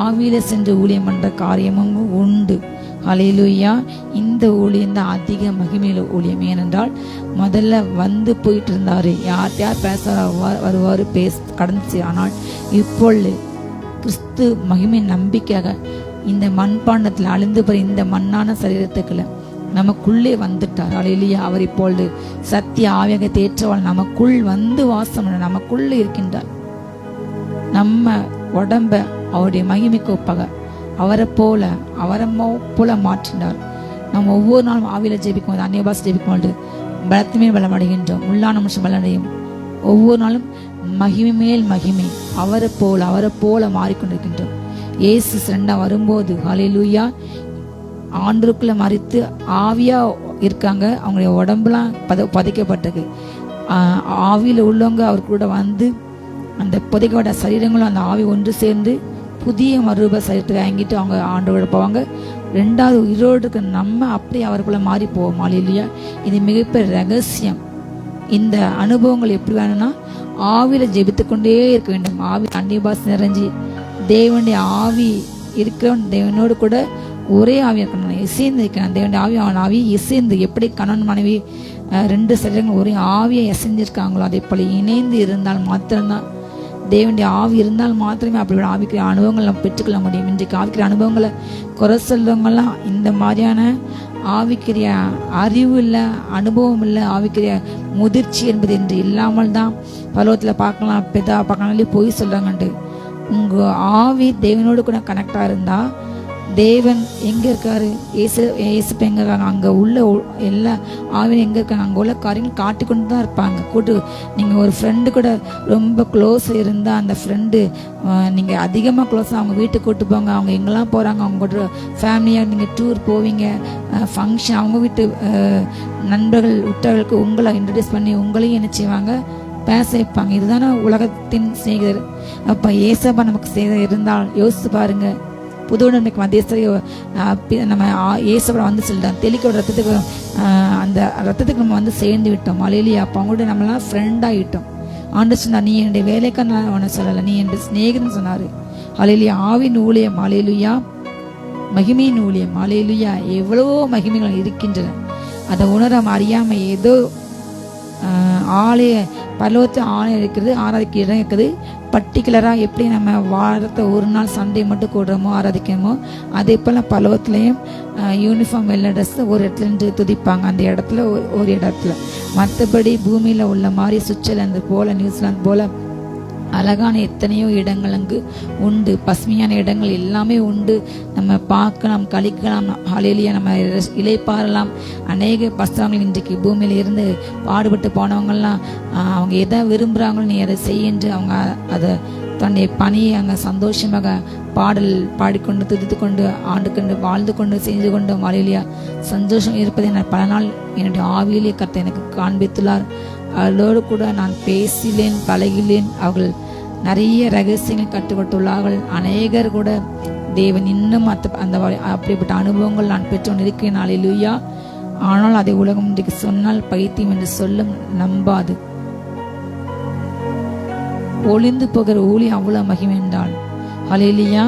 ஆவியில சென்று ஊழியம் என்ற காரியமும் உண்டு. அல்லேலூயா. இந்த ஊழியம் தான் அதிக மகிமையில ஊழியம். ஏனென்றால் முதல்ல வந்து போயிட்டு இருந்தாரு, யார் பேச வருவாரு, கடந்துச்சு. ஆனால் இப்பொழுது கிறிஸ்து மகிமை நம்பிக்கையாக இந்த மண்பாண்டத்தில் அழிந்து போய் இந்த மண்ணான சரீரத்துக்குள்ள நமக்குள்ளே வந்துட்டார். அல்லேலூயா. அவர் இப்பொழுது சத்திய ஆவியாக தேற்றவாள் நமக்குள் வந்து வாசம் நமக்குள்ள இருக்கின்றார். நம்ம உடம்ப அவருடைய மகிமைக்கு ஒப்பாக அவரை போல மாற்றினார். நம்ம ஒவ்வொரு நாளும் ஆவியில ஜெபிக்கும் போது, அந்நிய பாஷை ஜெபிக்கும் போது பலத்துமே பலமடைகின்றோம். உள்ளான மனுஷன் பலனடையும். ஒவ்வொரு நாளும் மகிமை மேல் மகிமை அவரை போல மாறிக்கொண்டிருக்கின்றோம். இயேசு சண்டை வரும்போது ஹல்லேலூயா ஆண்டருக்குள்ள மறித்து ஆவியா இருக்காங்க. அவங்களுடைய உடம்புலாம் புதைக்கப்பட்டிருக்கு. ஆவியில் உள்ளவங்க அவர் கூட வந்து அந்த புதைக்கப்பட்ட சரீரங்களும் அந்த ஆவி ஒன்று சேர்ந்து புதிய மறுரூப சரீரத்தை வாங்கிட்டு அவங்க ஆண்டோட போவாங்க. ரெண்டாவது உயிரோடு இருக்க நம்ம அப்படியே அவருக்குள்ள மாறி போவோம். ஹல்லேலூயா. இது மிகப்பெரிய ரகசியம். இந்த அனுபவங்கள் எப்படி வேணும்னா ஆவியில ஜெபித்து கொண்டே இருக்க வேண்டும். ஆவி அந்நியபாஷை நிறைஞ்சி தேவனுடைய ஆவி இருக்கிறவன் தேவனோடு கூட ஒரே ஆவியா இருக்கணும், இசைந்து இருக்கணும். தேவனுடைய ஆவி அவன் ஆவி இசைந்து, எப்படி கணவன் மனைவி 2 சரீரங்கள் ஒரே ஆவியை இசைஞ்சிருக்காங்களோ அதே போல இணைந்து இருந்தால் மாத்திரம்தான், தேவனுடைய ஆவி இருந்தால் மாத்திரமே அப்படி ஆவிக்கிற அனுபவங்கள் நம்ம பெற்றுக்கொள்ள முடியும். இன்றைக்கு ஆவிக்கிற அனுபவங்களை குறை சொல்றவங்கலாம் இந்த மாதிரியான ஆவிக்கிற அறிவு இல்லை, அனுபவம் இல்லை, ஆவிக்கிற முதிர்ச்சி என்பது என்று இல்லாமல் தான் பருவத்தில் பார்க்கலாம், பெதா பார்க்கலாம் போய் சொல்றாங்கன்ட்டு. உங்க ஆவி தேவனோடு கூட கனெக்டா இருந்தா தேவன் எங்க இருக்காரு, ஏசு எங்க இருக்காங்க, அங்க உள்ள எல்லா ஆவியும் எங்க இருக்காங்க, அங்க உள்ள காரியங்கள் காட்டி கொண்டு தான் இருப்பாங்க. நீங்க ஒரு ஃப்ரெண்டு கூட ரொம்ப க்ளோஸ் இருந்தா அந்த ஃப்ரெண்டு நீங்க அதிகமா க்ளோஸ் அவங்க வீட்டுக்கு கூட்டு போங்க, அவங்க எங்கெல்லாம் போறாங்க, அவங்க கூட ஃபேமிலியா நீங்க டூர் போவீங்க, ஃபங்க்ஷன், அவங்க வீட்டு நண்பர்கள் உற்றவர்களுக்கு உங்களை இன்ட்ரடியூஸ் பண்ணி உங்களையும் என்ன செய்வாங்க, பேச வைப்பாங்க. இதுதானே உலகத்தின் சிநேகிதர். அப்ப ஏசப்பா நமக்கு செய்த இருந்தால் யோசித்து பாருங்க. புது உடன்படிக்கை மத்தியஸ்தரை நம்ம ஏசப்பா வந்து சொல்லிட்டாங்க, தெளிக்க ரத்தத்துக்கு அந்த ரத்தத்துக்கு நம்ம வந்து சேர்ந்து விட்டோம். ஹல்லேலூயா. அப்போ அவங்கள்ட்ட நம்மளாம் ஃப்ரெண்ட் ஆகிட்டோம். ஆண்டவர் சொன்னார், நீ என்னுடைய வேலைக்கான அவனை சொல்லலை, நீ என்னுடைய சிநேகிதன் சொன்னாரு. ஹல்லேலூயா. ஆவின் ஊழியம், ஹல்லேலூயா. மகிமையின் ஊழியம், ஹல்லேலூயா. எவ்வளவோ மகிமைகள் இருக்கின்றன. அதை உணர அறியாம ஏதோ ஆலய பரலோகத்து ஆலயம் இருக்கிறது, ஆராதிக்க இடம் இருக்குது. பர்டிகுலராக எப்படி நம்ம வாரத்தை ஒரு நாள் சண்டே மட்டும் கூடுறோமோ ஆராதிக்கணுமோ அதே போல் பரலோகத்துலேயும் யூனிஃபார்ம் வெள்ளை ட்ரெஸ் ஒரு இடத்துல இருந்து துதிப்பாங்க, அந்த இடத்துல ஒரு இடத்துல. மற்றபடி பூமியில் உள்ள மாதிரி சுவிட்சர்லாந்து போல நியூசிலாந்து போல அழகான எத்தனையோ இடங்கள் அங்கு உண்டு, பசுமையான இடங்கள் எல்லாமே உண்டு. நம்ம பார்க்கலாம், கழிக்கலாம், ஹல்லேலூயா. நம்ம இளைப்பாறலாம். அநேக பஸ்தவங்கள் இன்றைக்கு பூமியில இருந்து பாடுபட்டு போனவங்கெல்லாம் அவங்க எதை விரும்புகிறாங்களோ நீ அதை செய்யன்று அவங்க அதை தன்னுடைய பணியை அங்கே சந்தோஷமாக பாடல் பாடிக்கொண்டு துதித்து கொண்டு ஆண்டு கொண்டு வாழ்ந்து கொண்டு செய்து கொண்டு ஹல்லேலூயா சந்தோஷம் இருப்பதை நான் பல நாள் என்னுடைய ஆவியிலே கர்த்தர் எனக்கு காண்பித்துள்ளார். அவளோடு கூட நான் பேசிலேன், பழகிலேன். அவர்கள் நிறைய ரகசியங்கள் கற்றுக்கொண்டுள்ளார்கள். அநேகர் கூட தேவன் இன்னும் அந்த அப்படிப்பட்ட அனுபவங்கள் நான் பெற்றோன் இருக்கிறேன். ஹல்லேலூயா. ஆனால் அதை உலகம் இன்றைக்கு சொன்னால் பைத்தியம் என்று சொல்லும், நம்பாது. ஒளிந்து போகிற ஊழியம் அவ்வளவு மகிமை என்றால் ஹல்லேலூயா.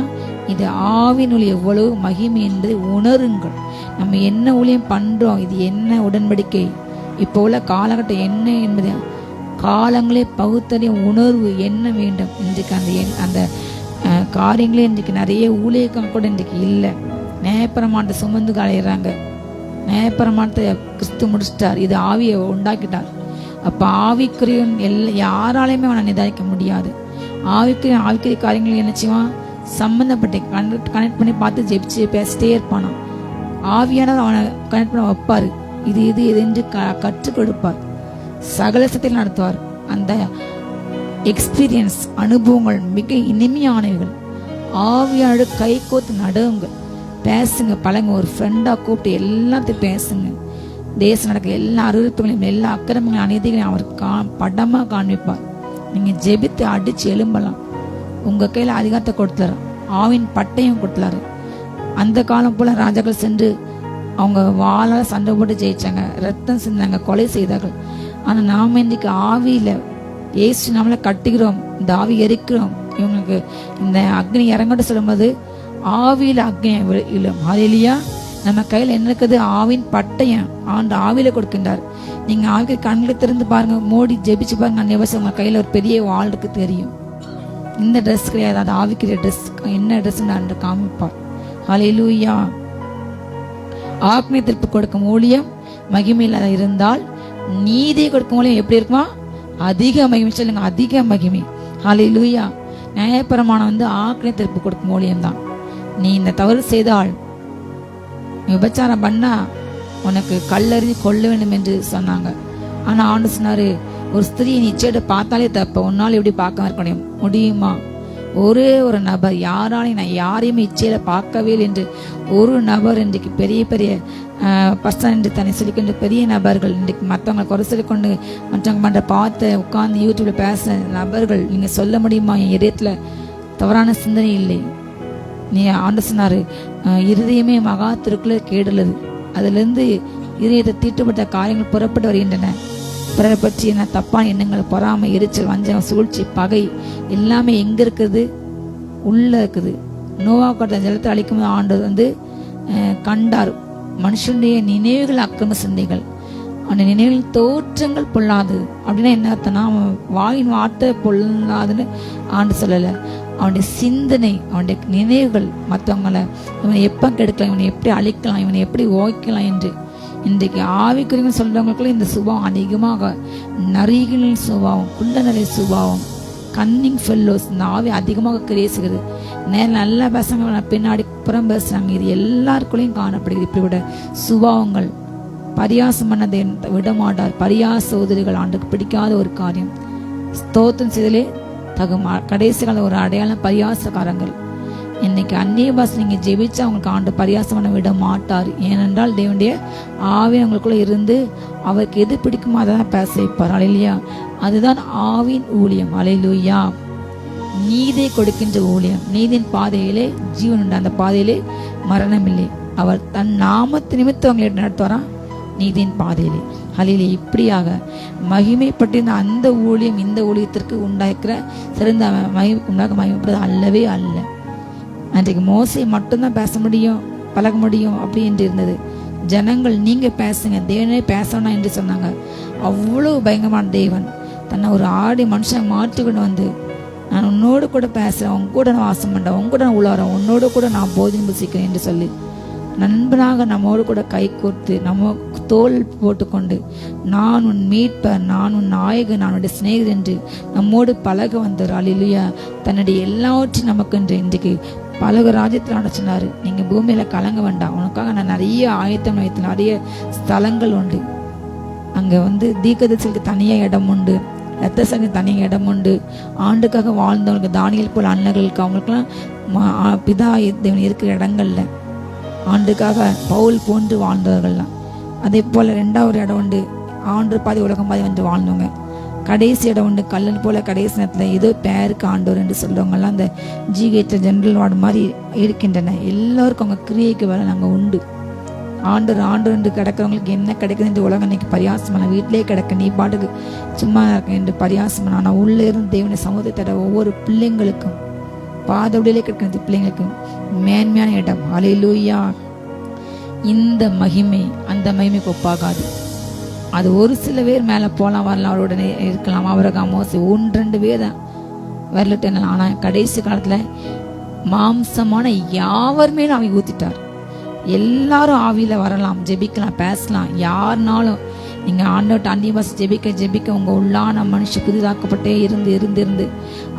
இது ஆவின் ஒளி எவ்வளவு மகிமை என்பதை உணருங்கள். நம்ம என்ன ஊழியம் பண்றோம், இது என்ன உடன்படிக்கை, இப்போ உள்ள காலகட்டம் என்ன என்பது காலங்களே பகுத்தறிய உணர்வு என்ன வேண்டும். இன்றைக்கு அந்த காரியங்களே இன்றைக்கு நிறைய ஊழியர்கள் கூட இன்றைக்கு இல்லை. நியாயப்பிரமாணத்தை சுமந்து அலையிறாங்க. நியாயப்பிரமாணத்தை கிறிஸ்து முடிச்சிட்டார், இது ஆவியை உண்டாக்கிட்டார். அப்போ ஆவிக்குரியவன் யாராலையுமே அவனை நிதானிக்க முடியாது. ஆவிக்குரிய காரியங்கள் என்ன செய்வான், சம்பந்தப்பட்டு கனெக்ட் பண்ணி பார்த்து ஜெபிச்சு பேசிட்டே இருப்பானா. ஆவியானவர் அவனை கனெக்ட் பண்ண வைப்பாரு, இது என்று கற்றுக் கொடுப்பார், சகல சத்தில் நடத்துவார். அந்த எக்ஸ்பீரியன்ஸ் அனுபவங்கள் மிக இனிமையானவைகள். ஆவியானோட கை கோத்து நடுவுங்கள், பேசுங்க, பழங்க. ஒரு ஃப்ரெண்டா கூப்பிட்டு எல்லாத்தையும் பேசுங்க. தேசம் நடக்கிற எல்லா அருவருப்புகளையும் எல்லா அக்கிரமங்களையும் அநீதிகளையும் அவர் படமா காண்பிப்பார். நீங்க ஜெபித்து அடிச்சு எழும்பலாம். உங்க கையில அதிகாரத்தை கொடுத்துறாரு, ஆவின் பட்டையும் கொடுத்துறாரு. அந்த காலம் போல ராஜாக்கள் சென்று அவங்க வாளால் சண்டை போட்டு ஜெயிச்சாங்க, ரத்தம் சிந்தாங்க, கொலை செய்தார்கள். ஆனா நாம இன்னைக்கு ஆவியில ஏசு நம்மளை கட்டுகிறோம், இந்த ஆவி எரிக்கிறோம். இவங்களுக்கு இந்த அக்னி இறங்கட்டு சொல்லும்போது ஆவியில அக்னி இழும். ஹல்லேலூயா. நம்ம கையில என்ன இருக்குது, ஆவின் பட்டயம் ஆண்டு ஆவியில கொடுக்கின்றார். நீங்க ஆவிக்கு கண்களை திறந்து பாருங்க, மோடி ஜெபிச்சு பாருங்க, அந்த நிவசம் உங்க கையில ஒரு பெரிய வாள் இருக்கு தெரியும். இந்த ட்ரெஸ் கிடையாது, அது ஆவிக்கிற ட்ரெஸ். என்ன ட்ரெஸ் அன்று காமிப்பார். ஹல்லேலூயா. ஆக்னை திருப்பி கொடுக்கும் ஊழியம் மகிமையில் இருந்தால் நீதியை கொடுக்கும் ஊழியம் எப்படி இருக்குமா, அதிக மகிமை. சொல்லுங்க, அதிக மகிமை. ஹல்லேலூயா. நியாயப்பிரமாணம் வந்து ஆக்னை திருப்பி கொடுக்கும் ஊழியம் தான். நீ இந்த தவறு செய்தால், விபச்சாரம் பண்ணா உனக்கு கல்லறிஞ்சு கொள்ள வேண்டும் என்று சொன்னாங்க. ஆனா ஆண்டு சொன்னாரு, ஒரு ஸ்திரியை நிச்சயத்தை பார்த்தாலே தப்ப, உன்னால் எப்படி பார்க்க இருக்க முடியுமா? ஒரே ஒரு நபர், யாராலையும் நான் யாரையுமே இச்சையில பார்க்கவே இல்லை என்று ஒரு நபர் இன்றைக்கு பெரிய பெரிய பர்சன் என்று தன்னை சொல்லிக்கொண்டு பெரிய நபர்கள் இன்றைக்கு மற்றவங்களை குறை சொல்லிக்கொண்டு மற்றவங்க பண்ணுற பார்த்து உட்காந்து யூடியூப்ல பேச நபர்கள் நீங்க சொல்ல முடியுமா? என் இதயத்துல தவறான சிந்தனை இல்லை. நீ ஆண்டு சொன்னாரு, இருதயமே மகா திருக்குள்ள கேடுள்ளது, அதுல இருந்து இதயத்தை தீட்டுப்பட்ட காரியங்கள் புறப்பட்டு வருகின்றன. பிறரை பற்றி என்ன தப்பான எண்ணங்கள், பொறாமை, எரிச்சல், வஞ்சம், சூழ்ச்சி, பகை எல்லாமே எங்க இருக்குது? உள்ள இருக்குது. நோவா கட்ட ஜலத்தை அழிக்கும் ஆண்டு கண்டார் மனுஷனுடைய நினைவுகள் அக்கிரம சிந்தைகள், அந்த நினைவுகளின் தோற்றங்கள் பொல்லாது. அப்படின்னா என்ன அர்த்தம்னா, அவன் வாயின் வார்த்தை பொல்லாதுன்னு ஆண்டு சொல்லலை. அவனுடைய சிந்தனை, அவனுடைய நினைவுகள் மற்றவங்களை இவனை எப்போ கெடுக்கலாம், இவனை எப்படி அழிக்கலாம், இவனை எப்படி ஓய்க்கலாம் என்று இன்றைக்கு ஆவிக்குரியவன் சொல்றவங்களுக்குள்ள இந்த சுபாவம் அதிகமாக, நரிகளின் சுபாவம், குள்ள நிறைய சுபாவம், கன்னிங் ஃபெல்லோஸ், இந்த ஆவி அதிகமாக கிரேசுகிறது. நேரம் நல்லா பேசுறாங்க, பின்னாடி புறம் பேசுறாங்க. இது எல்லாருக்குள்ளேயும் காணப்படுகிறது. இப்படிப்பட்ட சுபாவங்கள். பரியாசம் பண்ணதை விட மாட்டார். பரியாச உதவிகள் ஆண்டுக்கு பிடிக்காத ஒரு காரியம். ஸ்தோத்திரம் செய்தலே தகும். கடைசி கால ஒரு அடையாளம் பரியாசக்காரங்கள். இன்னைக்கு அந்நிய பாஷை நீங்க ஜெபிச்சா அவங்களுக்கு ஆண்டு பரியாசம் பண்ண விட மாட்டார். ஏனென்றால் தேவனுடைய ஆவி அவங்களுக்குள்ள இருந்து அவருக்கு எது பிடிக்குமோ அதான் பேச வைப்பார். அல்லேலூயா. அதுதான் ஆவின் ஊழியம். அல்லேலூயா. நீதியை கொடுக்கின்ற ஊழியம். நீதியின் பாதையிலே ஜீவன் உண்டு, அந்த பாதையிலே மரணம் இல்லை. அவர் தன் நாமத்து நிமித்தம் அவங்களை நடத்துவாராம் நீதியின் பாதையிலே. அல்லேலூயா. இப்படியாக மகிமைப்பட்டிருந்த அந்த ஊழியம் இந்த ஊழியத்திற்கு உண்டாக்குற சிறந்த மகிமைப்படுறது அல்லவே அல்ல. அன்றைக்கு மோசே மட்டும்தான் பேச முடியும், பழக முடியும் அப்படி என்று இருந்தது. ஜனங்கள் நீங்க பேசுங்க, தேவனே பேசணும் என்று சொன்னாங்க. அவ்வளவு பயங்கரமான தேவன் தன்னை ஒரு ஆடி மனுஷன் மாற்றிக்கொண்டு வந்து, நான் உன்னோடு கூட பேசுறேன், உன் கூட நான் வாசம் பண்றேன், உன் கூட நான் உலாறேன், உன்னோடு கூட நான் போதினம் புசிக்கிறேன் என்று சொல்லி நண்பனாக நம்மோடு கூட கை கோர்த்து நம்ம தோல் போட்டுக்கொண்டு, நான் உன் மீட்பர், நான் உன் நாயகன், நான் உன்னுடைய சிநேகிதன் என்று நம்மோடு பழக வந்தார். அல்லேலூயா. தன்னுடைய எல்லாவற்றையும் நமக்கு என்று இன்றைக்கு பலக ராஜ்யத்தில் சொன்னாரு, நீங்க பூமியில கலங்க வேண்டாம், உனக்காக நான் நிறைய ஆயத்தம் வைத்து நிறைய ஸ்தலங்கள் உண்டு. அங்க தீர்க்கதரிசிக்கு தனியா இடம் உண்டு, ரத்த சங்க தனியாக இடம் உண்டு. ஆண்டுக்காக வாழ்ந்தவங்களுக்கு தானியல் போல அண்ணர்களுக்கு அவங்களுக்குலாம் பிதா தேவன் இருக்கிற இடங்கள்ல ஆண்டுக்காக பவுல் போன்று வாழ்ந்தவர்கள்லாம். அதே போல 2வது இடம் உண்டு, ஆண்டு பாதி உலகம் பாதி வந்து வாழ்ந்தவங்க. கடைசி இடம் உண்டு, கல்லன் போல கடைசி நேரத்தில் ஏதோ பேருக்கு ஆண்டவர் என்று சொல்றவங்கலாம் அந்த ஜிஹெச் ஜெனரல் வார்டு மாதிரி இருக்கின்றன. எல்லாருக்கும் அவங்க கிரியைக்கு வேலை நாங்கள் உண்டு. ஆண்டு என்று கிடக்கிறவங்களுக்கு என்ன கிடைக்குது என்று உலகம் இன்னைக்கு பரியாசமான, வீட்டிலே கிடக்க நீ பாட்டுக்கு சும்மா இருக்க என்று பரியாசமான. ஆனால் உள்ளே இருந்து தேவனை சமூகத்தை ஒவ்வொரு பிள்ளைங்களுக்கும் பாதவிலே கிடக்கிற பிள்ளைங்களுக்கும் மேன்மையான இடம். அல்லேலூயா. இந்த மகிமை அந்த மகிமைக்கு ஒப்பாகாது. அது ஒரு சில பேர் மேல போலாம் வரலாம், அவருடனே இருக்கலாம். ஆபிரகாம், மோசே 1-2 பேர் தான் வரலிட்டு. ஆனா கடைசி காலத்துல மாம்சமான யாவருமே ஆவி ஊத்திட்டார். எல்லாரும் ஆவியில வரலாம், ஜெபிக்கலாம், பேசலாம். யாருனாலும் நீங்க ஆண்டவர்கிட்ட அந்நிய பாஷை ஜெபிக்க உங்க உள்ளான மனுஷ புதிதாக்கப்பட்டே இருந்து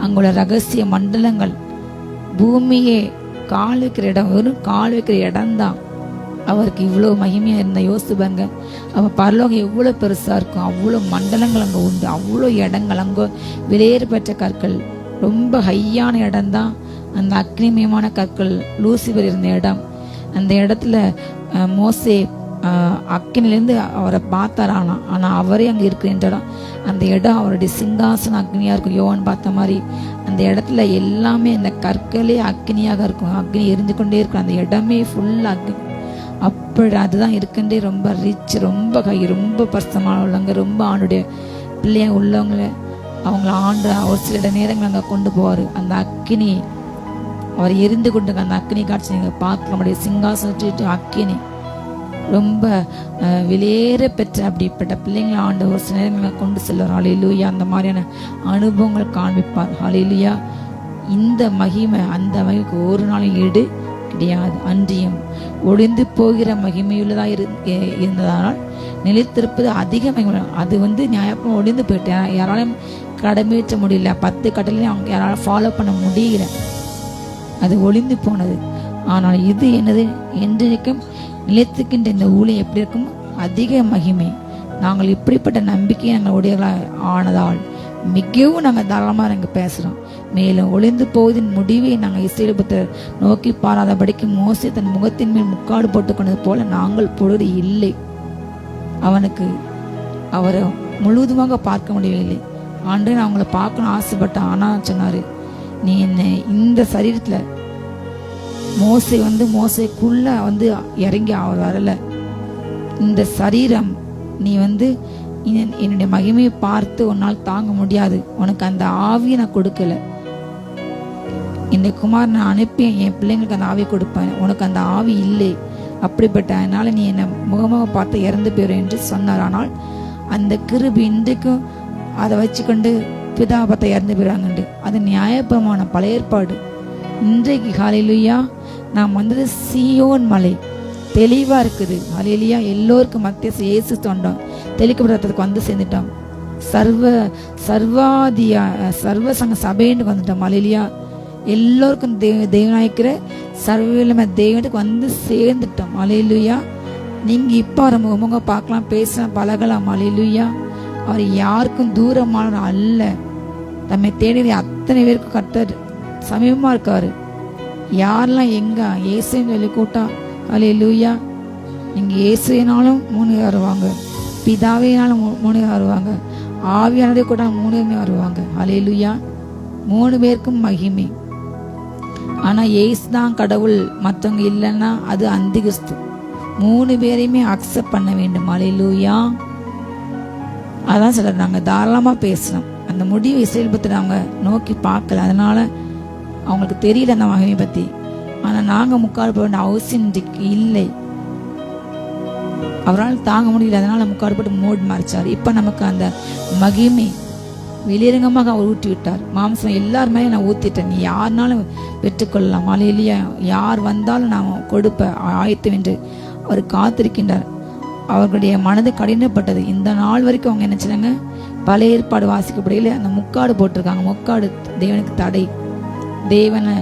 அங்குள்ள ரகசிய மண்டலங்கள், பூமியே கால் வைக்கிற இடம், வெறும் கால் வைக்கிற இடம்தான். அவருக்கு இவ்வளவு மகிமையா இருந்த யோசிச்சு பாருங்க. அவ பரலோகம் எவ்வளவு பெருசா இருக்கும், அவ்வளவு மண்டலங்கள் அங்க உண்டு, அவ்வளவு இடங்கள். அங்க விலையேறு பெற்ற கற்கள், ரொம்ப ஹையான இடம் தான் அந்த அக்னிமயமான கற்கள். லூசிபர் இருந்த இடம். அந்த இடத்துல மோசே அக்னிலேருந்து அவரை பார்த்தாரானா, ஆனா அவரே அங்க இருக்கிற இடம். அந்த இடம் அவருடைய சிங்காசனம் அக்னியா இருக்கும். யோவான் பார்த்த மாதிரி அந்த இடத்துல எல்லாமே அந்த கற்களே அக்னியாக இருக்கும். அக்னி எரிஞ்சு கொண்டே இருக்கும். அந்த இடமே ஃபுல்லா அக்னி. அப்படி அதுதான் இருக்குன்றே ரொம்ப ரிச், ரொம்ப ரொம்ப பரிசுத்தமான உள்ளவங்க, ரொம்ப ஆண்டுடைய பிள்ளைய உள்ளவங்கள அவங்கள ஆண்டு ஒரு சில நேரங்கள் அங்கே கொண்டு போவார். அந்த அக்கினி அவர் எரிந்து கொண்டு அந்த அக்கினி காட்சி நீங்கள் பார்க்க முடியும். சிங்காசனம் அக்கினி ரொம்ப வெளியேற பெற்ற அப்படிப்பட்ட பிள்ளைங்களை ஆண்டு ஒரு சில நேரங்களை கொண்டு செல்வார். ஹல்லேலூயா. அந்த மாதிரியான அனுபவங்கள் காண்பிப்பார். ஹல்லேலூயா. இந்த மகிமை அந்த மகிமைக்கு ஒரு நாளும் ஈடு கிடையாது. அன்றியும் ஒளிந்து போகிற மகிமையுள்ளதாக இருந்ததானால் நிலைத்திருப்பது அதிக மகிமை. அது நியாயப்பம் ஒளிந்து போயிட்டு யாராலும் கடமையேற்ற முடியல. 10 கட்டளையும் அவங்க யாராலும் ஃபாலோ பண்ண முடியல. அது ஒளிந்து போனது. ஆனால் இது என்னது என்றைக்கும் நிலைத்துக்கின்ற இந்த ஊழியம் எப்படி இருக்கும்? அதிக மகிமை. நாங்கள் இப்படிப்பட்ட நம்பிக்கையை நாங்கள் உடையவர்களாக ஆனதால் மிகவும் நாங்கள் தாராளமாக நாங்கள் பேசுகிறோம். மேலும் ஒளிந்து போவதின் முடிவை நாங்கள் இஸ்ரவேல் புத்திரர் நோக்கி பாராதபடிக்கு மோசே தன் முகத்தின் மேல் முக்காடு போட்டுக்கொண்டது போல நாங்கள் பொழுது இல்லை. அவனுக்கு அவரை முழுவதுமாக பார்க்க முடியவில்லை. ஆண்டு நான் அவங்கள பார்க்கணும் ஆசைப்பட்டேன். ஆனால் சொன்னார், நீ என்னை இந்த சரீரத்தில் மோசைக்குள்ள இறங்கி அவர் வரல. இந்த சரீரம் நீ என்னுடைய மகிமையை பார்த்து உன்னால் தாங்க முடியாது. உனக்கு அந்த ஆவியை நான் கொடுக்கல. என்னுடைய குமார் நான் அனுப்பி என் பிள்ளைங்களுக்கு அந்த ஆவியை கொடுப்பேன். உனக்கு அந்த ஆவி இல்லை. அப்படிப்பட்ட அதனால நீ என்னை முகமாக பார்த்து இறந்து போயிடும் என்று சொன்னார். ஆனால் அந்த கிருபை இன்றைக்கும் அதை வச்சுக்கொண்டு பிதா பார்த்த இறந்து போயிடுறாங்கண்டு. அது நியாயப்பிரமாணம், பழைய ஏற்பாடு. இன்றைக்கு ஹல்லேலூயா நாம் வந்தது சீயோன் மலை தெளிவா இருக்குது. ஹல்லேலூயா எல்லோருக்கும் மத்திய இயேசு தோண்டோம் தெளிக்கப்பட்டதுக்கு சேர்ந்துட்டோம். சர்வ சங்க சபைன்னு வந்துட்டோம். ஹல்லேலூயா எல்லோருக்கும் தேவனாய்க்கிற சர்வ தேவனுக்கு சேர்ந்துட்டோம். ஹல்லேலூயா நீங்க இப்ப அவரை முகமுக பார்க்கலாம், பேசலாம், பழகலாம். ஹல்லேலூயா அவர் யாருக்கும் தூரமானவர் அல்ல. தம்மை தேடி அத்தனை பேருக்கும் கர்த்தர் சமீபமா இருக்காரு. யாரெல்லாம் எங்க இயேசுன்னு சொல்லி கூட்டா ஹல்லேலூயா. நீங்க இயேசுனாலும் 3 பேர் வருவாங்க, பிதாவேனாலும் 3 பேர் வருவாங்க, ஆவியானதே கூட 3 பேருமே வருவாங்க. ஹல்லேலூயா 3 பேருக்கும் மகிமை. ஆனா இயேசு தான் கடவுள், மற்றவங்க இல்லைன்னா அது அந்திகிறிஸ்து. 3 பேரையுமே அக்செப்ட் பண்ண வேண்டும். ஹல்லேலூயா அதான் சொல்ற, நாங்க தாராளமா பேசணும். அந்த முடிவு இஸ்ரவேல் புத்திரர் அவங்க நோக்கி பார்க்கல, அதனால அவங்களுக்கு தெரியல அந்த மகிமை பத்தி. ஆனா நாங்க முக்காடு போட வேண்டிய அவசியம் இல்லை. அவரால் தாங்க முடியல, அதனால முக்காடு போட்டு மூடி மறைச்சார். இப்ப நமக்கு அந்த மகிமை வெளியரங்கமாக அவர் ஊற்றி விட்டார். மாம்சம் எல்லாருமே நான் ஊத்திட்டேன், நீ யாருனாலும் பெற்றுக்கொள்ளலாம். ஹல்லேலூயா யார் வந்தாலும் நான் கொடுப்ப ஆயத்தம் என்று அவர் காத்திருக்கின்றார். அவர்களுடைய மனது கடினப்பட்டது. இந்த நாள் வரைக்கும் அவங்க என்ன செய்றாங்க, பழைய ஏற்பாடு வாசிக்கப்படையில அந்த முக்காடு போட்டிருக்காங்க. முக்காடு தேவனுக்கு தடை. தேவனை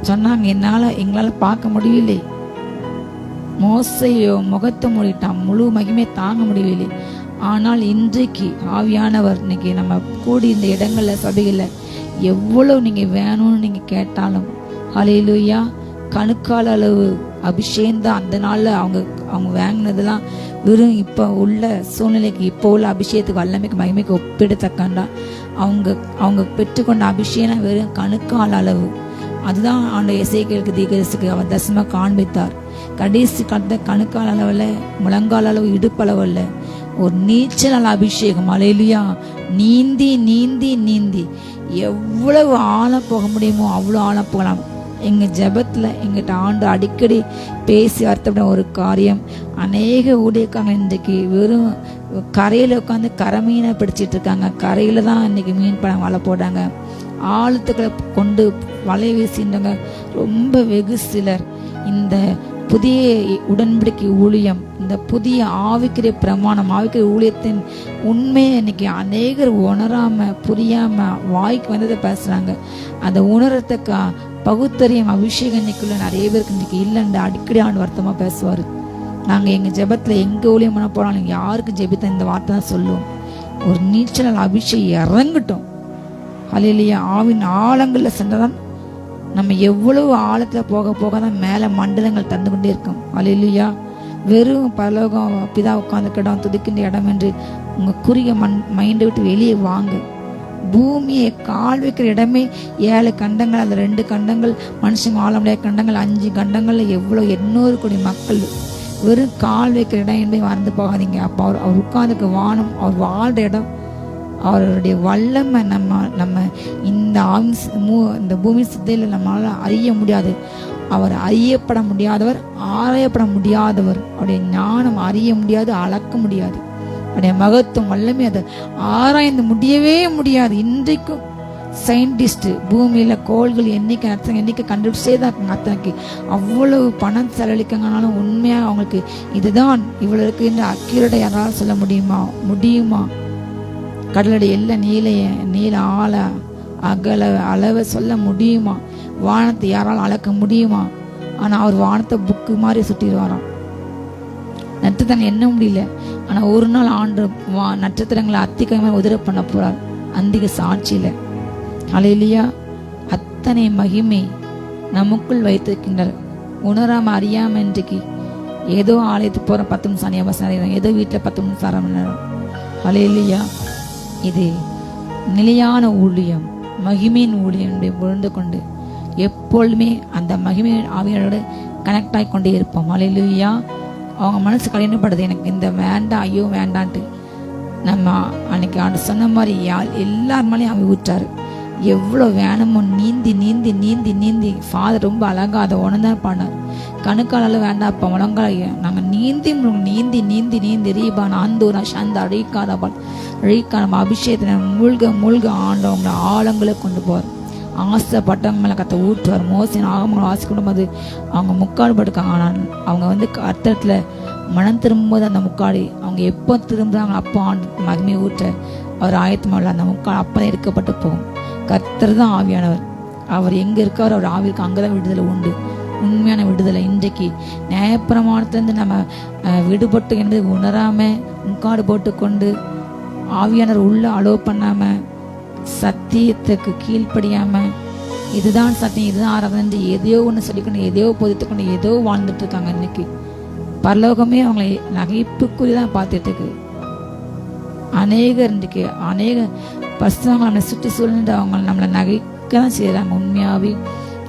சொன்னாங்க, எங்களால் பார்க்க முடியவில்லை. மோசையோ முகத்தை மூடிட்டான், முழு மகிமை தாங்க முடியவில்லை. ஆனால் இன்றைக்கு ஆவியானவர் இன்னைக்கு நம்ம கூடி இந்த இடங்கள்ல சபைகள்ல எவ்வளவு நீங்க வேணும்னு நீங்க கேட்டாலும் ஹல்லேலூயா கணுக்கால் அளவு அபிஷேகம் தான். அந்த நாள்ல அவங்க வாங்கினதெல்லாம் வெறும் இப்ப உள்ள சூழ்நிலைக்கு இப்போ உள்ள அபிஷேகத்துக்கு வல்லமைக்கு மகிமைக்கு ஒப்பிடத்தக்கண்டா அவங்க பெற்றுக்கொண்ட அபிஷேகம் வெறும் கணுக்கால் அளவு. அதுதான் ஆண்டவர் எசேக்கியேலுக்கு தீர்க்கதரிசிக்கு அவர் தரிசனமா காண்பித்தார். கடைசி காலத்துல கணுக்கால் அளவுல, முழங்கால் அளவு, இடுப்பளவு அல்ல, ஒரு நீச்சல் அபிஷேகம். ஹல்லேலூயா நீந்தி நீந்தி நீந்தி எவ்வளவு ஆழம் போக முடியுமோ அவ்வளவு ஆழம் போகலாம். எங்க ஜெபத்துல எங்கிட்ட ஆண்டு அடிக்கடி பேசி வருத்தப்பட ஒரு காரியம், அநேக ஊழியக்காரங்க இன்றைக்கு வெறும் கரையில உட்காந்து கரை மீனை பிடிச்சிட்டு இருக்காங்க. கரையில தான் இன்னைக்கு மீன் பழம் வலை போடுறாங்க. ஆழத்துக்களை கொண்டு வலை வீசின்றவங்க ரொம்ப வெகு சிலர். இந்த புதிய உடன்படிக்கை ஊழியம், இந்த புதிய ஆவிக்கிற பிரமாணம், ஆவிக்கிற ஊழியத்தின் உண்மையை இன்னைக்கு அநேகர் உணராம புரியாம வாய்க்கு வந்ததை பேசுறாங்க. அந்த உணரத்துக்கு பகுத்தறியும் அபிஷேகம் இன்னைக்குள்ள நிறைய பேருக்கு இன்னைக்கு இல்லைன்னு அடிக்கடி ஆண்டு வருத்தமா பேசுவாரு. நாங்க எங்க ஜெபத்துல எங்க ஊழியம் பண்ண போனாலும் யாருக்கு ஜெபித்த இந்த வார்த்தை தான் சொல்லுவோம், ஒரு நீச்சல் அபிஷேகம் இறங்கட்டும். ஹல்லேலூயா ஆவின் ஆழங்கள்ல சென்றதான் நம்ம எவ்வளவு ஆழத்துல போக போக தான் மேல மண்டலங்கள் தந்து கொண்டே இருக்கும். ஹல்லேலூயா வெறும் பரலோகம் பிதா உட்கார்ந்துக்கிடம் துதிக்கின்ற இடம் என்று உங்க குறுகிய மைண்டை விட்டு வெளியே வாங்க. பூமியை கால் வைக்கிற இடமே 7 கண்டங்கள், அந்த 2 கண்டங்கள் மனுஷங்க ஆள முடியாத கண்டங்கள், 5 கண்டங்கள்ல எவ்வளவு 800 கோடி மக்கள். வெறும் கால் வைக்கிற இடம் என்பதை மறந்து போகாதீங்க. அப்போ அவர் உட்கார்ந்துக்க வானம், அவர் வாழ்ற இடம், அவருடைய வல்லமை நம்ம இந்த பூமி சித்தையில நம்மளால அறிய முடியாது. அவர் அறியப்பட முடியாதவர், ஆராயப்பட முடியாதவர். அவருடைய ஞானம் அறிய முடியாது, அளக்க முடியாது. அவருடைய மகத்துவம் வல்லமை அதை ஆராய்ந்து முடியவே முடியாது. இன்றைக்கும் சயின்டிஸ்ட் பூமியில கோள்கள் எண்ணிக்கை கண்டுபிடிச்சே தான் இருக்காங்க. அத்தனைக்கு அவ்வளவு பணம் செலவழிக்கங்கனாலும் உண்மையா அவங்களுக்கு இதுதான் இவ்வளவு இருக்கு என்று அக்யூரேட்டா யாராலும் சொல்ல முடியுமா? கடலுடைய எல்லாம் நீல ஆழ அகல அளவை சொல்ல முடியுமா? வானத்தை யாரால் அளக்க முடியுமா? ஆனா அவர் வானத்தை புக்கு மாதிரி சுட்டிடுவாராம். நட்டு தானே என்ன முடியல. ஆனா ஒரு நாள் ஆண்டு நட்சத்திரங்களை அத்திக்கிழமை உதிர பண்ண போறார் அந்திக சாட்சியில. ஹல்லேலூயா. அத்தனை மகிமை நமக்குள் வைத்திருக்கின்றார். உணராம அறியாம இன்றைக்கு ஏதோ ஆலயத்துக்கு போற 10 நிமிஷம் அவசரம், ஏதோ வீட்டுல 10 நிமிஷம் அரை மணி நேரம். ஹல்லேலூயா. இது நிலையான ஊழியம், மகிமையின் ஊழியம் புரிந்து கொண்டு எப்பொழுதுமே அந்த மகிமை ஆவியோட கனெக்ட் ஆகி கொண்டே இருப்போம். ஹல்லேலூயா. அவங்க மனசு கடினப்படுது, எனக்கு இந்த வேண்டாம், ஐயோ வேண்டான்ட்டு. நம்ம அன்னைக்கு ஆண்டு சொன்ன மாதிரி எல்லார் மேலேயும் அவன் ஊற்றாரு. எவ்வளோ வேணுமோ நீந்தி நீந்தி நீந்தி நீந்தி ஃபாதர் ரொம்ப அழகா அதை உணர்ந்தான் பாடினார். கணுக்கால வேண்டாப்பா முழங்கால நாங்கள் நீந்தி நீந்தி நீந்தி நீந்தி ரீபான் ஆந்தூரா சந்தா ரீக்காரபால் ரீக்கான அபிஷேகத்தை மூழ்க மூழ்க ஆண்டவங்களை ஆழங்களை கொண்டு போவார். ஆசைப்பட்டவங்க மேலே கத்த ஊற்றுவார். மோசின் ஆகமங்களை வாசிக்கணும் போது அவங்க முக்காடு படுக்காங்க. ஆனால் அவங்க அர்த்தத்தில் மனம் திரும்பும்போது அந்த முக்காடி அவங்க எப்போ திரும்புகிறாங்க அப்போ ஆண்டு மகிமையை ஊற்ற அவர் ஆயத்தமாக அந்த முக்காடு அப்போ தான் எடுக்கப்பட்டு போகும். கர்த்தர் தான் ஆவியானவர். அவர் எங்கே இருக்காரோ அவர் ஆவிற்கு அங்கே தான் விடுதலை உண்டு, உண்மையான விடுதலை. இன்றைக்கு நியாயப்பிரமாணத்திலேருந்து நம்ம விடுபட்டு என்று உணராமல் முக்காடு போட்டுக்கொண்டு ஆவியானவர் உள்ள அலோவ் பண்ணாமல் சத்தியத்துக்கு கீழ்ப்படியாம இதுதான் சத்தியம் இதுதான் ஆராதனை எதையோ ஒன்று சொல்லிக்கொண்டு எதையோ பொதித்துக்கொண்டு ஏதோ வாழ்ந்துட்டு இருக்காங்க. இன்னைக்கு பரலோகமே அவங்களை நகைப்புக்குறிதான் பார்த்துட்டு இருக்கு. இன்றைக்கு அநேக பசங்க நம்மளை சுற்றி சூழ்ந்து அவங்க நம்மளை நகைக்க தான் செய்யறாங்க. உண்மையாவே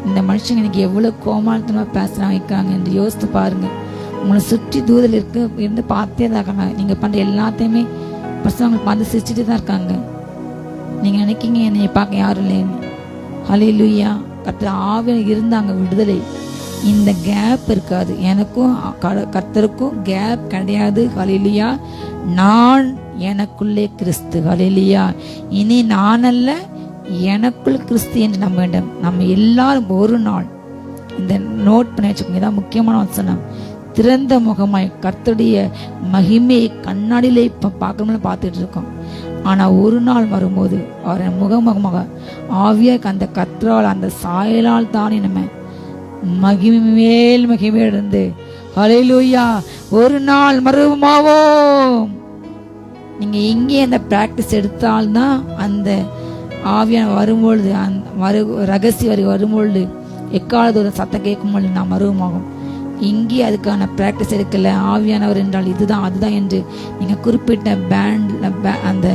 இந்த மனுஷங்க இன்னைக்கு எவ்வளவு கோமாளத்தனமா பேசுறாங்க வைக்கிறாங்க என்று யோசித்து பாருங்க. உங்களை சுற்றி தூதல் இருந்து பார்த்தே தான் இருக்காங்க. நீங்க பண்ற எல்லாத்தையுமே பசங்க பார்த்து சிரிச்சுட்டு தான் இருக்காங்க. நீங்க நினைக்கிங்க என்னைய பார்க்க யாரும் இல்லைன்னு. ஹல்லேலூயா. கர்த்தர் ஆவியில் இருந்தாங்க விடுதலை. இந்த கேப் இருக்காது. எனக்கும் கர்த்தருக்கும் கேப் கிடையாது. ஹல்லேலூயா. நான் எனக்குள்ளே கிறிஸ்து. ஹல்லேலூயா. இனி நான் அல்ல எனக்குள் கிறிஸ்து என்று நம்ம வேண்டும். நம்ம எல்லாரும் ஒரு நாள் இந்த நோட் பண்ணி வச்சுக்கோங்க. இதான் முக்கியமான வசனம். திறந்த முகமாய் கர்த்தருடைய மகிமையை கண்ணாடியிலே இப்போ பார்க்கணும்னு பார்த்துட்டு இருக்கோம். ஆனால் ஒரு நாள் வரும்போது அவரை முகமுகமாக ஆவியாக அந்த கர்த்தரால் அந்த சாயலால் தானே நம்ம மகிமை மேல் மகிமை இருந்து ஹல்லேலூயா ஒரு நாள் மறுமாவோம். நீங்க இங்கே அந்த பிராக்டிஸ் எடுத்தால்தான் அந்த ஆவியான வரும்பொழுது ரகசிய வரும்பொழுது எக்காலத்தோட சத்தம் கேட்கும்பொழுது நாம் மருவமாகும். இங்கே அதுக்கான பிராக்டிஸ் எடுக்கல. ஆவியானவர் என்றால் இதுதான் அதுதான் என்று நீங்க குறிப்பிட்ட அந்த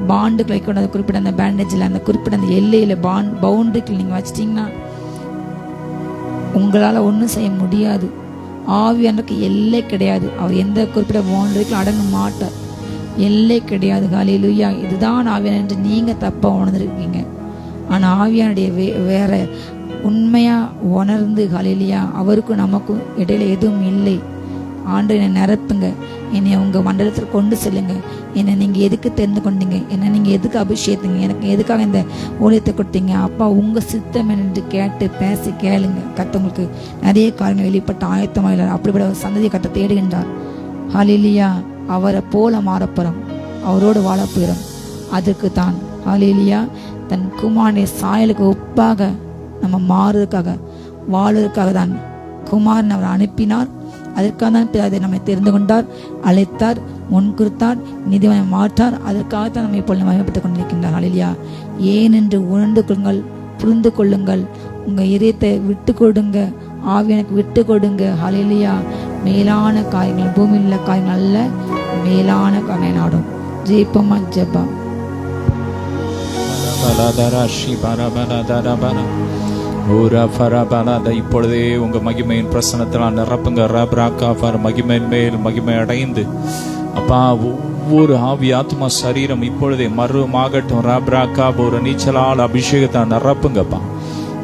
பாண்டுகளை கொண்டு குறிப்பிட்ட அந்த பேண்டேஜில் அந்த குறிப்பிட்ட அந்த எல்லையில பவுண்டரிக்கு நீங்க வச்சிட்டீங்கன்னா உங்களால் ஒன்றும் செய்ய முடியாது. ஆவியானவருக்கு எல்லை கிடையாது. அவர் எந்த குறிப்பிட்ட பவுண்டரிக்கும் அடங்க மாட்டார். எல்லை கிடையாது. ஹல்லேலூயா. இதுதான் ஆவியான என்று நீங்க தப்பா உணர்ந்துருக்கீங்க. ஆனா ஆவியானுடைய வேற உண்மையா உணர்ந்து ஹல்லேலூயா அவருக்கும் நமக்கும் இடையில எதுவும் இல்லை. ஆண்டு என்னை நிரப்புங்க, என்னை உங்க மண்டலத்தில் கொண்டு செல்லுங்க. என்னை நீங்க எதுக்கு தெரிந்து கொண்டீங்க, என்னை நீங்க எதுக்கு அபிஷேகத்தீங்க, எனக்கு எதுக்காக இந்த ஊழியத்தை கொடுத்தீங்க அப்பா, உங்க சித்தம் என்று கேட்டு பேசி கேளுங்க. கர்த்தங்களுக்கு நிறைய காரியங்கள் வெளிப்பட்ட ஆயத்தமாக அப்படிப்பட்ட ஒரு சந்ததியை கர்த்த தேடுகின்றார். ஹல்லேலூயா. அவரை போல மாறப்போறோம், அவரோடு வாழப்போகிறோம். அதற்கு தான் ஹல்லேலூயா தன் குமாரனை சாயலுக்கு ஒப்பாக நம்ம மாறுவதற்காக வாழ்வதற்காக தான் குமாரன் அவர் அனுப்பினார். அதற்காக தான் அதை நம்மை தெரிந்து கொண்டார், அழைத்தார், முன்குறித்தார், நிதிவனை மாற்றார். அதற்காகத்தான் நம்ம இப்பொழுது மகிமைப்பட்டுக் கொண்டிருக்கின்றார். ஹல்லேலூயா. ஏனென்று உணர்ந்து கொள்ளுங்கள், புரிந்து கொள்ளுங்கள், உங்க இதயத்தை விட்டு கொடுங்க, ஆவியனுக்கு விட்டு கொடுங்க. ஹல்லேலூயா. மேலான காரியங்கள் பூமியில் உள்ள காரியங்கள் அல்ல, மேலான காரியங்கள் நாடும். ஜெயிப்போமா? ஜெபம். இப்பொழுதே உங்க மகிமையின் பிரசனத்தினால் நிரப்புங்க. மகிமையின் மேல் மகிமை அடைந்து அப்பா ஒவ்வொரு ஆவி ஆத்மா சரீரம் இப்பொழுதே மறுமாகட்டும். ராப்ராக்கா ஒரு நீச்சலால் அபிஷேகத்தை நிரப்புங்கப்பா.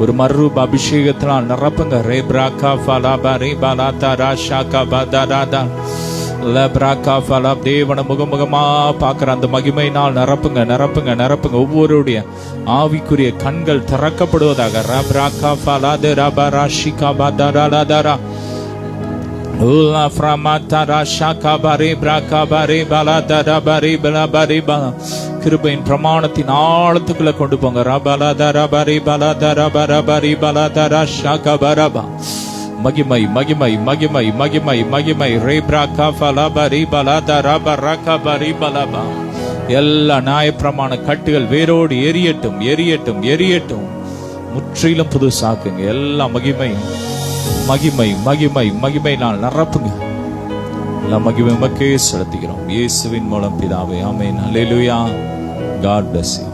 ஒரு மறுரூப அபிஷேகத்தினால் நிரப்புங்க. ரேப்ராக்கா ஃபலாபா ரேபாலாதா ராஷாக்கா பதாராதா லப்ராக்கா ஃபலாப் தேவன முகமுகமா பார்க்குற அந்த மகிமையினால் நிரப்புங்க நிரப்புங்க நிரப்புங்க. ஒவ்வொருடைய ஆவிக்குரிய கண்கள் திறக்கப்படுவதாக. ரப்ராக்கா ஃபலாது ரபா ராஷிகா பதாராதாரா உலா ஃப்ரமாத்தா ராஷாக்கா பரே பிராக்கா பரே பலாதரா பரே பலா பரே பலா. கிருபையின் பிரமாணத்தின் ஆழத்துக்குள்ள கொண்டு போங்க. ரபலா தரா பரே பலா தரா பரா பரே பலா தரா ஷாக்கா பரபா மகிமை மகிமை மகிமை மகிமை மகிமை ரேப்ரா கஃபலபரி பலதரபர கபரி பலபா. எல்லா நியாயப்பிரமாண கட்டுகள் வேரோடு எரியட்டும் எரியட்டும் எரியட்டும். முற்றிலும் புதுசாக்குங்க. எல்லா மகிமை மகிமை மகிமை மகிமை நான் நிரப்புங்க. எல்லா மகிமை உமக்கே செலுத்துகிறோம் இயேசுவின் மூலம் பிதாவே. ஆமென். அல்லேலூயா. God bless you.